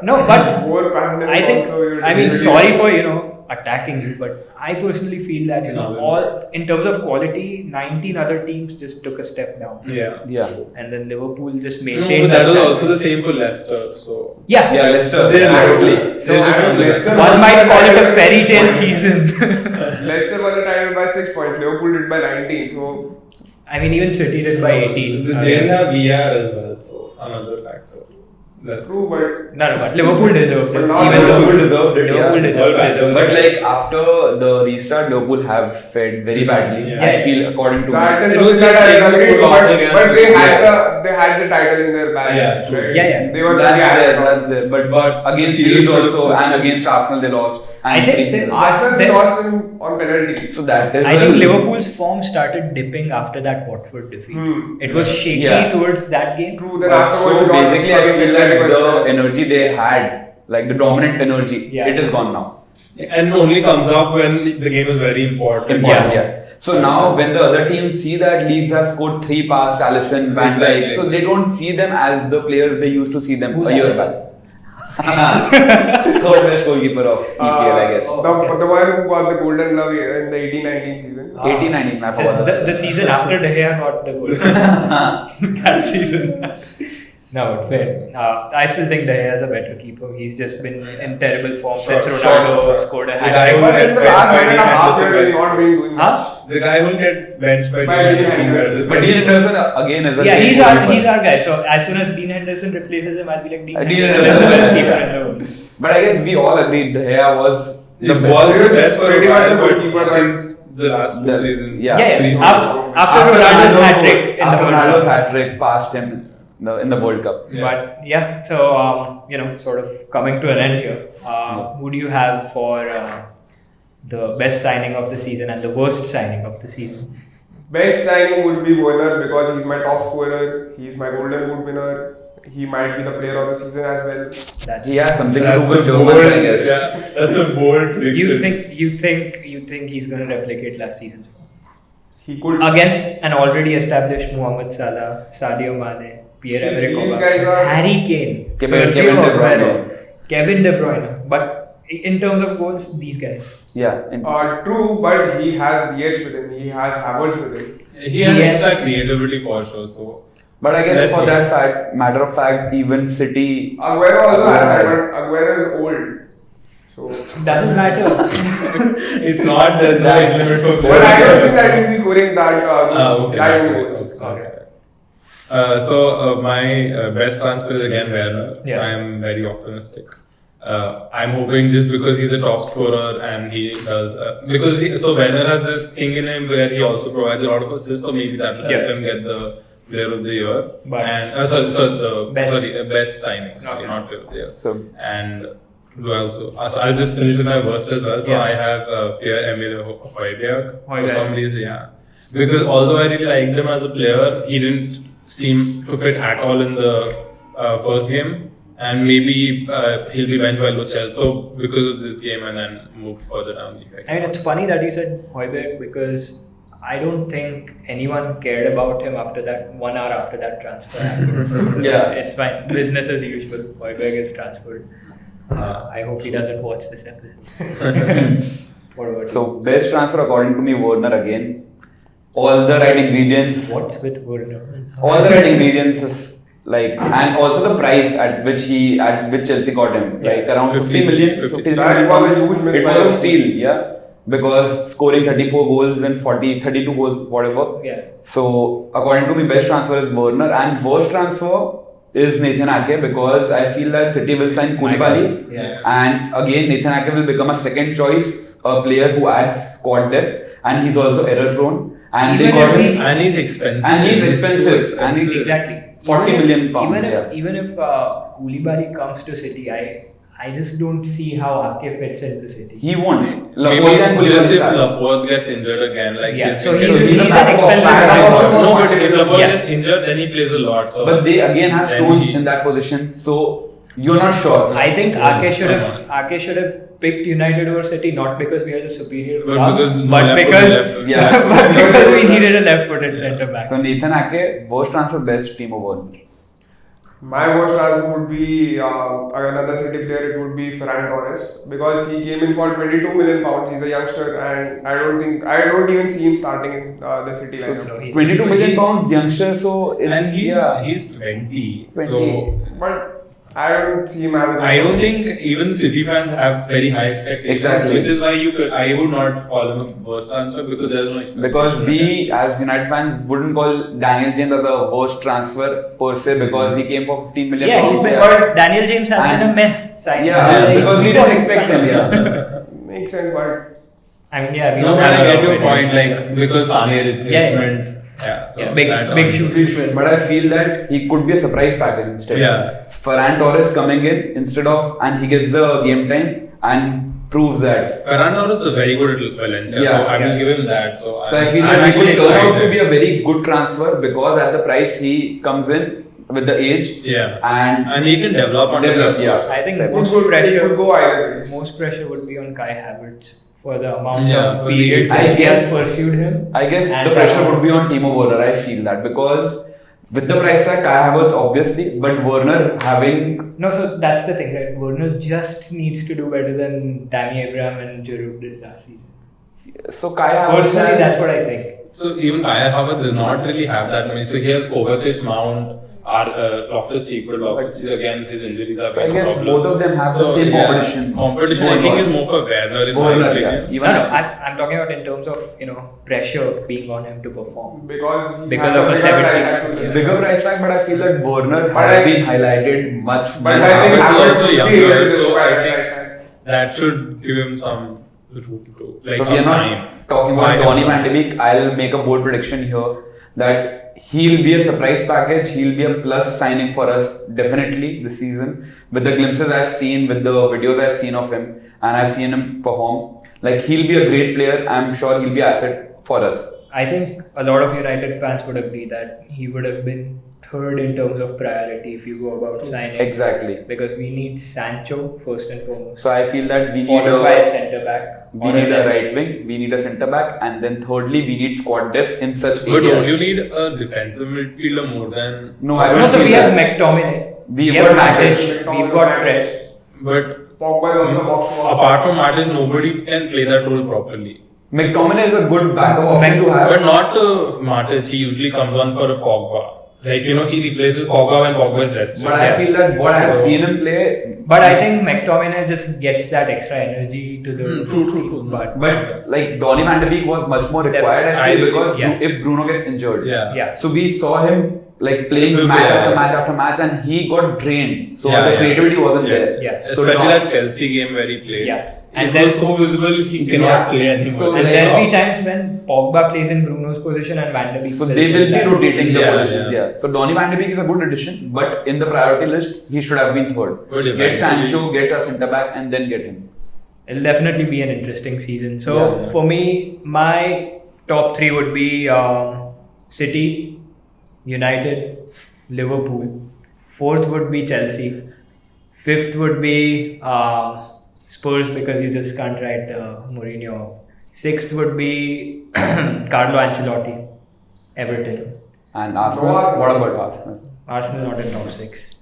[SPEAKER 1] No, but
[SPEAKER 2] Before pandemic
[SPEAKER 1] I think,
[SPEAKER 2] also we were
[SPEAKER 1] I mean,
[SPEAKER 2] doing
[SPEAKER 1] sorry
[SPEAKER 2] really
[SPEAKER 1] for, attacking you, but I personally feel that, all, in terms of quality, 19 other teams just took a step down.
[SPEAKER 3] yeah.
[SPEAKER 4] Yeah.
[SPEAKER 1] And then Liverpool just
[SPEAKER 3] No,
[SPEAKER 1] maintained
[SPEAKER 3] but that was
[SPEAKER 1] standard.
[SPEAKER 3] also the same for Leicester. So
[SPEAKER 1] Yeah.
[SPEAKER 4] Yeah, Leicester.
[SPEAKER 3] They're
[SPEAKER 4] Exactly.
[SPEAKER 3] Liverpool.
[SPEAKER 1] So,
[SPEAKER 3] They're just on the
[SPEAKER 2] Leicester-
[SPEAKER 3] Leicester.
[SPEAKER 1] one might call it a fairy tale season.
[SPEAKER 2] Leicester won the title by 6 points. Liverpool did by 19. So
[SPEAKER 1] I mean, even City did by 18.
[SPEAKER 3] They didn't have VR as well, so another factor. Leicester.
[SPEAKER 2] true, but
[SPEAKER 1] No, but Liverpool deserved it.
[SPEAKER 2] But now
[SPEAKER 1] Even
[SPEAKER 4] Liverpool deserved it,
[SPEAKER 1] Liverpool
[SPEAKER 4] yeah.
[SPEAKER 1] deserved
[SPEAKER 4] But
[SPEAKER 1] it.
[SPEAKER 4] like after the restart, Liverpool have fared very badly.
[SPEAKER 3] Yeah.
[SPEAKER 4] I feel according to
[SPEAKER 2] that
[SPEAKER 4] me.
[SPEAKER 2] is
[SPEAKER 3] It was
[SPEAKER 2] something
[SPEAKER 3] just
[SPEAKER 2] that I
[SPEAKER 3] taking the
[SPEAKER 2] agree,
[SPEAKER 3] foot off
[SPEAKER 2] but,
[SPEAKER 3] the gas.
[SPEAKER 2] but
[SPEAKER 4] Yeah.
[SPEAKER 2] they had the title in their bag.
[SPEAKER 3] Yeah, true.
[SPEAKER 2] right?
[SPEAKER 1] Yeah.
[SPEAKER 2] They were
[SPEAKER 4] That's
[SPEAKER 2] very
[SPEAKER 4] there,
[SPEAKER 2] high
[SPEAKER 4] that's
[SPEAKER 2] on.
[SPEAKER 4] there. But against
[SPEAKER 3] Series
[SPEAKER 4] Leeds
[SPEAKER 3] should have
[SPEAKER 4] also
[SPEAKER 3] just-
[SPEAKER 4] and against Arsenal they lost.
[SPEAKER 1] I
[SPEAKER 4] And
[SPEAKER 1] think
[SPEAKER 4] preseason.
[SPEAKER 1] they-
[SPEAKER 2] Arsenal
[SPEAKER 1] They-
[SPEAKER 2] lost on penalties.
[SPEAKER 4] So that is
[SPEAKER 1] I
[SPEAKER 4] the-
[SPEAKER 1] think Liverpool's form started dipping after that Watford defeat. It was shaky
[SPEAKER 4] Yeah.
[SPEAKER 1] towards that game.
[SPEAKER 2] True, then
[SPEAKER 4] But
[SPEAKER 2] afterwards
[SPEAKER 4] so
[SPEAKER 2] we lost
[SPEAKER 4] basically, I
[SPEAKER 2] against
[SPEAKER 4] feel like
[SPEAKER 2] Atletico
[SPEAKER 4] the
[SPEAKER 2] as well.
[SPEAKER 4] energy they had, like the dominant energy,
[SPEAKER 1] Yeah.
[SPEAKER 4] it is gone now.
[SPEAKER 3] And only comes up when the game is very important.
[SPEAKER 4] Important, yeah. So now when the other teams see that Leeds have scored 3 past Alisson, Van Dijk,
[SPEAKER 3] Exactly.
[SPEAKER 4] so they don't see them as the players they used to see them
[SPEAKER 1] Who's
[SPEAKER 4] a year
[SPEAKER 1] Alisson?
[SPEAKER 4] back. Third best goalkeeper of EPL, I guess.
[SPEAKER 1] Oh.
[SPEAKER 2] The one who got the golden glove in the 18-19 season.
[SPEAKER 4] 18-19, I forgot
[SPEAKER 1] The season after De Gea got the goal. That season. No, fair. I still think De Gea is a better keeper. He's just been in terrible form
[SPEAKER 3] Sure,
[SPEAKER 1] since
[SPEAKER 3] sure,
[SPEAKER 1] Ronaldo
[SPEAKER 3] sure.
[SPEAKER 1] scored a
[SPEAKER 3] The
[SPEAKER 1] hat
[SPEAKER 3] guy
[SPEAKER 1] trick.
[SPEAKER 3] who
[SPEAKER 2] But in the last 1.5 years, he's not been doing much.
[SPEAKER 1] Huh?
[SPEAKER 3] The guy will get benched by
[SPEAKER 2] By
[SPEAKER 3] Dean
[SPEAKER 2] Dean
[SPEAKER 3] Henderson.
[SPEAKER 2] Henderson.
[SPEAKER 4] But Dean Henderson again is a
[SPEAKER 1] Yeah,
[SPEAKER 4] great
[SPEAKER 1] he's
[SPEAKER 4] goalkeeper.
[SPEAKER 1] our guy. So as soon as Dean Henderson replaces him, I'll be like Dean
[SPEAKER 4] Dean
[SPEAKER 1] Henderson is the
[SPEAKER 4] Henderson.
[SPEAKER 1] best keeper in the world.
[SPEAKER 4] But I guess we all agreed De Gea was
[SPEAKER 3] He
[SPEAKER 4] the
[SPEAKER 3] was
[SPEAKER 4] best.
[SPEAKER 3] the best for
[SPEAKER 2] Pretty much
[SPEAKER 3] a
[SPEAKER 2] a
[SPEAKER 3] while,
[SPEAKER 2] goalkeeper,
[SPEAKER 3] but since the last
[SPEAKER 4] The-
[SPEAKER 3] two seasons.
[SPEAKER 4] yeah.
[SPEAKER 1] Yeah,
[SPEAKER 3] three
[SPEAKER 1] yeah.
[SPEAKER 3] seasons.
[SPEAKER 1] After Ronaldo's hat trick in the
[SPEAKER 4] after
[SPEAKER 1] World
[SPEAKER 4] Ronaldo's
[SPEAKER 1] Cup.
[SPEAKER 4] hat trick passed him in the World Cup.
[SPEAKER 3] Yeah.
[SPEAKER 1] But yeah, so sort of coming to an end here. Who do you have for the best signing of the season and the worst signing of the season?
[SPEAKER 2] Best signing would be Werner because he's my top scorer. He's my Golden Boot winner. He might be the player of the season as well.
[SPEAKER 1] That's
[SPEAKER 4] He has something to
[SPEAKER 3] That's
[SPEAKER 4] do with
[SPEAKER 3] a
[SPEAKER 4] Germans,
[SPEAKER 3] bold,
[SPEAKER 4] I guess.
[SPEAKER 3] yeah, that's a bold prediction.
[SPEAKER 1] you think he's going to replicate last season's form?
[SPEAKER 2] He could.
[SPEAKER 1] Against an already established Mohamed Salah, Sadio Mane, Pierre-Emerick
[SPEAKER 2] These
[SPEAKER 1] Aubameyang,
[SPEAKER 2] guys are-
[SPEAKER 1] Harry Kane,
[SPEAKER 4] Kevin
[SPEAKER 1] Sergio
[SPEAKER 4] De Bruyne.
[SPEAKER 1] Aguero, Kevin De Bruyne. But in terms of goals, these guys.
[SPEAKER 4] Yeah.
[SPEAKER 2] True, but he has Yates with him. He has Havertz with him.
[SPEAKER 3] He has
[SPEAKER 1] Yes.
[SPEAKER 3] extra creativity for sure. So
[SPEAKER 4] But I guess
[SPEAKER 3] Let's
[SPEAKER 4] for
[SPEAKER 3] see.
[SPEAKER 4] that matter of fact, even City.
[SPEAKER 2] Aguero also has that,
[SPEAKER 4] has-
[SPEAKER 2] but Aguero is old. So.
[SPEAKER 1] Doesn't matter.
[SPEAKER 3] it's not the limit for
[SPEAKER 2] But I don't think that he'll be scoring that
[SPEAKER 3] okay.
[SPEAKER 2] that many goals.
[SPEAKER 3] Okay. My best transfer is again Werner.
[SPEAKER 1] Yeah.
[SPEAKER 3] I'm very optimistic. I'm hoping just because he's a top scorer and he does so Werner has this thing in him where he also provides a lot of assists, so maybe that will help
[SPEAKER 1] Yeah.
[SPEAKER 3] him get the Player of the Year.
[SPEAKER 1] But-
[SPEAKER 3] And best signing,
[SPEAKER 1] Okay.
[SPEAKER 3] not Player of the Year.
[SPEAKER 4] So
[SPEAKER 3] And do I also? So I'll just finish with my worst as well. So
[SPEAKER 1] Yeah.
[SPEAKER 3] I have Pierre-Emerick Højbjerg for
[SPEAKER 1] Højbjerg.
[SPEAKER 3] some reason, yeah. Because although I really liked him as a player, he didn't seem to fit at all in the first game, and maybe he'll be benched by Lo Celso. So because of this game, and then move further down.
[SPEAKER 1] I mean, it's funny that you said Højbjerg because I don't think anyone cared about him after that 1 hour after that transfer.
[SPEAKER 4] Yeah.
[SPEAKER 1] It's fine. Business as usual. Højbjerg is transferred. I hope he doesn't watch this episode. What about
[SPEAKER 4] So best transfer according to me, Werner again. All the right ingredients.
[SPEAKER 1] you? What's with Werner?
[SPEAKER 4] All the right ingredients is like, and also the price at which Chelsea got him, like around 50 million.
[SPEAKER 3] 50.
[SPEAKER 2] That was a huge
[SPEAKER 4] It
[SPEAKER 2] mismatch.
[SPEAKER 4] was a steal, yeah. Because scoring 34 goals and 32 goals, whatever.
[SPEAKER 1] Yeah.
[SPEAKER 4] So according to me, best transfer is Werner, and worst transfer is Nathan Ake because I feel that City will sign Koulibaly,
[SPEAKER 1] Yeah.
[SPEAKER 4] and again Nathan Ake will become a second choice, a player who adds squad depth, and he's also error prone. And they
[SPEAKER 1] Even
[SPEAKER 4] got
[SPEAKER 1] if
[SPEAKER 4] him,
[SPEAKER 3] And he's expensive.
[SPEAKER 4] And he's
[SPEAKER 3] so
[SPEAKER 4] expensive. And he-
[SPEAKER 1] Exactly.
[SPEAKER 4] 40
[SPEAKER 1] Even if-
[SPEAKER 4] million pounds,
[SPEAKER 1] Even if Koulibaly comes to City, I just don't see how Ake fits into City.
[SPEAKER 4] he won't.
[SPEAKER 3] Maybe
[SPEAKER 4] Laporte and Koulibaly
[SPEAKER 3] just if
[SPEAKER 4] start.
[SPEAKER 3] Laporte gets injured again, like
[SPEAKER 1] Yeah,
[SPEAKER 3] he's
[SPEAKER 1] so
[SPEAKER 3] been-
[SPEAKER 1] he's,
[SPEAKER 4] he's a
[SPEAKER 1] an
[SPEAKER 4] backup
[SPEAKER 1] expensive
[SPEAKER 4] option.
[SPEAKER 1] backup.
[SPEAKER 3] No, but if Laporte
[SPEAKER 1] Yeah.
[SPEAKER 3] gets injured, then he plays a lot. So
[SPEAKER 4] But they again have
[SPEAKER 3] then
[SPEAKER 4] Stones
[SPEAKER 3] he-
[SPEAKER 4] in that position, so you're not sure.
[SPEAKER 1] I think
[SPEAKER 3] Stones,
[SPEAKER 1] Ake should have picked United over City not because we are the superior
[SPEAKER 3] But
[SPEAKER 1] club,
[SPEAKER 3] because
[SPEAKER 1] but
[SPEAKER 3] left
[SPEAKER 1] because
[SPEAKER 3] foot,
[SPEAKER 4] yeah.
[SPEAKER 1] but because we needed a left-footed centre back.
[SPEAKER 4] So Nathan Ake, worst transfer, best team of Werner.
[SPEAKER 2] My worst transfer would be another City player. It would be Ferran Torres because he came in for 22 million pounds. He's a youngster, and I don't even see him starting in the City lineup.
[SPEAKER 1] So he's
[SPEAKER 4] 22 million pounds, youngster, so it's
[SPEAKER 3] and
[SPEAKER 4] yeah.
[SPEAKER 3] he's 20.
[SPEAKER 4] 20.
[SPEAKER 3] So
[SPEAKER 2] But I don't see him as.
[SPEAKER 3] I don't think even City fans have very high expectations.
[SPEAKER 4] Exactly.
[SPEAKER 3] Which is why I would not call him a worst transfer because there's no expectation.
[SPEAKER 4] Because we as United fans wouldn't call Daniel James as a worst transfer per se because he came for 15 million
[SPEAKER 1] yeah,
[SPEAKER 4] pounds.
[SPEAKER 1] he's been,
[SPEAKER 2] But
[SPEAKER 1] Daniel James has
[SPEAKER 4] And-
[SPEAKER 1] been a meh sign.
[SPEAKER 4] Yeah, because we didn't expect him. Yeah.
[SPEAKER 2] Makes sense, but
[SPEAKER 1] I mean, yeah, we
[SPEAKER 3] No,
[SPEAKER 1] don't
[SPEAKER 3] but
[SPEAKER 1] have
[SPEAKER 3] I
[SPEAKER 1] a
[SPEAKER 3] get your
[SPEAKER 1] lot of
[SPEAKER 3] point.
[SPEAKER 1] it.
[SPEAKER 3] Like because Sane replacement. Yeah, so
[SPEAKER 1] Yeah, big
[SPEAKER 3] that
[SPEAKER 1] big
[SPEAKER 3] one-
[SPEAKER 1] shoes to fill.
[SPEAKER 4] But I feel that he could be a surprise package instead.
[SPEAKER 3] Yeah.
[SPEAKER 4] Ferran Torres coming in instead of, and he gets the game time and proves that.
[SPEAKER 3] Ferran Torres is very good at Valencia,
[SPEAKER 4] Yeah,
[SPEAKER 3] so I will
[SPEAKER 1] yeah.
[SPEAKER 3] give him that. So
[SPEAKER 4] So I feel
[SPEAKER 3] I'm
[SPEAKER 4] that he
[SPEAKER 3] actually
[SPEAKER 4] could turn out to
[SPEAKER 3] excited.
[SPEAKER 4] be a very good transfer because at the price he comes in with the age
[SPEAKER 3] Yeah,
[SPEAKER 4] and
[SPEAKER 3] he can develop on
[SPEAKER 4] Develop,
[SPEAKER 3] the
[SPEAKER 4] yeah.
[SPEAKER 1] I think
[SPEAKER 4] That
[SPEAKER 1] most
[SPEAKER 2] it could
[SPEAKER 1] pressure
[SPEAKER 2] go either way.
[SPEAKER 1] most pressure would be on Kai Havertz for the amount
[SPEAKER 3] Yeah,
[SPEAKER 1] of
[SPEAKER 3] for the
[SPEAKER 1] period
[SPEAKER 3] age.
[SPEAKER 4] I
[SPEAKER 1] Chelsea has
[SPEAKER 4] guess-
[SPEAKER 1] pursued him.
[SPEAKER 4] I guess
[SPEAKER 1] And,
[SPEAKER 4] the pressure would be on Timo Werner. I feel that because with the price tag, Kai Havertz obviously, but Werner having
[SPEAKER 1] No, so that's the thing, right? Werner just needs to do better than Tammy Abraham and Giroud did last season.
[SPEAKER 4] so Kai Havertz
[SPEAKER 1] Personally,
[SPEAKER 4] has-
[SPEAKER 1] that's what I think.
[SPEAKER 3] So even Kai Havertz does not really have that many. So he has Kovacic, Mount, Loftus-Cheek, but Loftus-Cheek again, his injuries are
[SPEAKER 4] So I
[SPEAKER 3] big
[SPEAKER 4] guess
[SPEAKER 3] problem.
[SPEAKER 4] both of them have the same competition.
[SPEAKER 3] Competition, I think, is more for Werner in my
[SPEAKER 4] Werner,
[SPEAKER 3] opinion.
[SPEAKER 4] yeah. Even
[SPEAKER 1] No,
[SPEAKER 4] if-
[SPEAKER 1] I'm talking about in terms of pressure being on him to perform.
[SPEAKER 2] Because he
[SPEAKER 1] Because
[SPEAKER 2] has
[SPEAKER 1] of a
[SPEAKER 2] bigger
[SPEAKER 1] 70
[SPEAKER 2] price tag to
[SPEAKER 4] It's
[SPEAKER 2] just-
[SPEAKER 4] bigger price tag, but I feel that Werner
[SPEAKER 2] But
[SPEAKER 4] has
[SPEAKER 2] I-
[SPEAKER 4] been highlighted much
[SPEAKER 2] But
[SPEAKER 4] more.
[SPEAKER 2] I think
[SPEAKER 3] Havertz is
[SPEAKER 2] Havertz
[SPEAKER 3] also
[SPEAKER 2] would be
[SPEAKER 3] younger,
[SPEAKER 2] able to
[SPEAKER 3] so
[SPEAKER 2] justify
[SPEAKER 3] I
[SPEAKER 2] that
[SPEAKER 3] think
[SPEAKER 2] price tag.
[SPEAKER 3] that should give him some room to
[SPEAKER 4] So
[SPEAKER 3] some
[SPEAKER 4] we are not
[SPEAKER 3] time.
[SPEAKER 4] talking about
[SPEAKER 3] Buy
[SPEAKER 4] Donny
[SPEAKER 3] him
[SPEAKER 4] van de
[SPEAKER 3] some-
[SPEAKER 4] Beek. I'll make a bold prediction here that he'll be a surprise package. He'll be a plus signing for us definitely this season. With the glimpses I've seen, with the videos I've seen of him, and I've seen him perform, like he'll be a great player. I'm sure he'll be an asset for us.
[SPEAKER 1] I think a lot of United fans would agree that he would have been third in terms of priority if you go about signing.
[SPEAKER 4] Exactly.
[SPEAKER 1] Because we need Sancho first and foremost.
[SPEAKER 4] So I feel that we need
[SPEAKER 1] Followed by a
[SPEAKER 4] a
[SPEAKER 1] centre back.
[SPEAKER 4] we
[SPEAKER 1] or
[SPEAKER 4] need a
[SPEAKER 1] left.
[SPEAKER 4] right wing, we need a centre back, and then thirdly we need squad depth in such
[SPEAKER 3] But
[SPEAKER 4] areas.
[SPEAKER 3] don't you need a defensive midfielder more than?
[SPEAKER 4] No, I
[SPEAKER 1] No,
[SPEAKER 4] don't
[SPEAKER 1] so
[SPEAKER 4] feel
[SPEAKER 1] we have
[SPEAKER 4] that.
[SPEAKER 1] McTominay.
[SPEAKER 4] We've
[SPEAKER 1] have
[SPEAKER 4] got
[SPEAKER 1] Matic.
[SPEAKER 2] Matic.
[SPEAKER 1] We've got Fred.
[SPEAKER 3] But
[SPEAKER 2] Pogba is also box to box.
[SPEAKER 3] apart from Matic, nobody can play that role properly.
[SPEAKER 4] McTominay is a good backup option to have.
[SPEAKER 3] But not Matic. He usually comes on for a Pogba. Like he replaces Pogba when Pogba is rested.
[SPEAKER 4] But I feel that what I have seen him play,
[SPEAKER 1] But I think McTominay just gets that extra energy to the
[SPEAKER 3] True.
[SPEAKER 1] But
[SPEAKER 4] like Donny van de Beek was much more required, I feel,
[SPEAKER 3] I-
[SPEAKER 4] because
[SPEAKER 1] yeah.
[SPEAKER 4] if Bruno gets injured.
[SPEAKER 3] Yeah.
[SPEAKER 4] So we saw him like playing
[SPEAKER 3] Yeah.
[SPEAKER 4] match after match after match, and he got drained. So
[SPEAKER 3] Yeah,
[SPEAKER 4] the
[SPEAKER 3] yeah.
[SPEAKER 4] creativity wasn't
[SPEAKER 3] Yes.
[SPEAKER 4] there.
[SPEAKER 1] Yeah.
[SPEAKER 4] So
[SPEAKER 3] Especially
[SPEAKER 4] Don-
[SPEAKER 3] that Chelsea game where he played.
[SPEAKER 1] Yeah.
[SPEAKER 3] And
[SPEAKER 1] And
[SPEAKER 3] it was
[SPEAKER 1] then-
[SPEAKER 3] so visible he cannot
[SPEAKER 4] Yeah.
[SPEAKER 3] play anymore.
[SPEAKER 4] So
[SPEAKER 1] and
[SPEAKER 4] like-
[SPEAKER 1] there'll be times when Pogba plays in Bruno's position and Van de Beek
[SPEAKER 4] So
[SPEAKER 1] plays
[SPEAKER 4] they
[SPEAKER 1] in
[SPEAKER 4] will be
[SPEAKER 1] that.
[SPEAKER 4] rotating the
[SPEAKER 3] Yeah,
[SPEAKER 4] positions,
[SPEAKER 3] yeah.
[SPEAKER 4] yeah. So Donny van de Beek is a good addition, but in the priority list, he should have been third.
[SPEAKER 3] But
[SPEAKER 4] Get
[SPEAKER 3] eventually-
[SPEAKER 4] Sancho, get a centre back, and then get him.
[SPEAKER 1] It'll definitely be an interesting season. So
[SPEAKER 4] Yeah.
[SPEAKER 1] for me, my top three would be City, United, Liverpool. Fourth would be Chelsea. Fifth would be Spurs because you just can't write Mourinho off. Sixth would be Carlo Ancelotti, Everton.
[SPEAKER 4] And Arsenal,
[SPEAKER 2] Arsenal.
[SPEAKER 4] what about Arsenal?
[SPEAKER 1] Arsenal not in top six.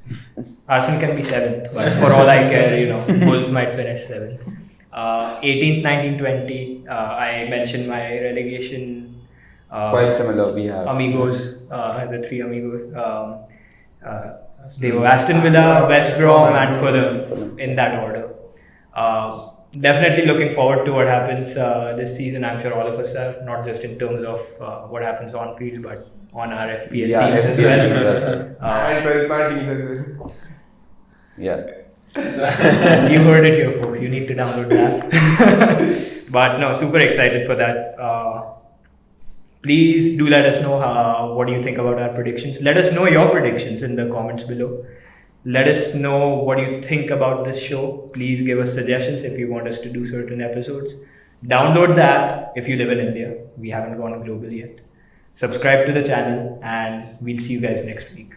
[SPEAKER 1] Arsenal can be seventh, but for all I care, Wolves might finish seventh. 18th, 19th, 20th. I mentioned my relegation.
[SPEAKER 4] Quite similar, we have.
[SPEAKER 1] Amigos, the three amigos. They were Aston Villa, West Brom, and Fulham in that order. Definitely looking forward to what happens this season. I'm sure all of us are, not just in terms of what happens on field, but on our FPL
[SPEAKER 4] Yeah,
[SPEAKER 1] teams as
[SPEAKER 4] FPL
[SPEAKER 1] well.
[SPEAKER 4] teams as well.
[SPEAKER 2] And 12-man teams as well.
[SPEAKER 4] Yeah.
[SPEAKER 1] You heard it here, folks. You need to download that. But no, super excited for that. Please do let us know what do you think about our predictions. Let us know your predictions in the comments below. Let us know what you think about this show. Please give us suggestions if you want us to do certain episodes. Download the app if you live in India. We haven't gone global yet. Subscribe to the channel, and we'll see you guys next week.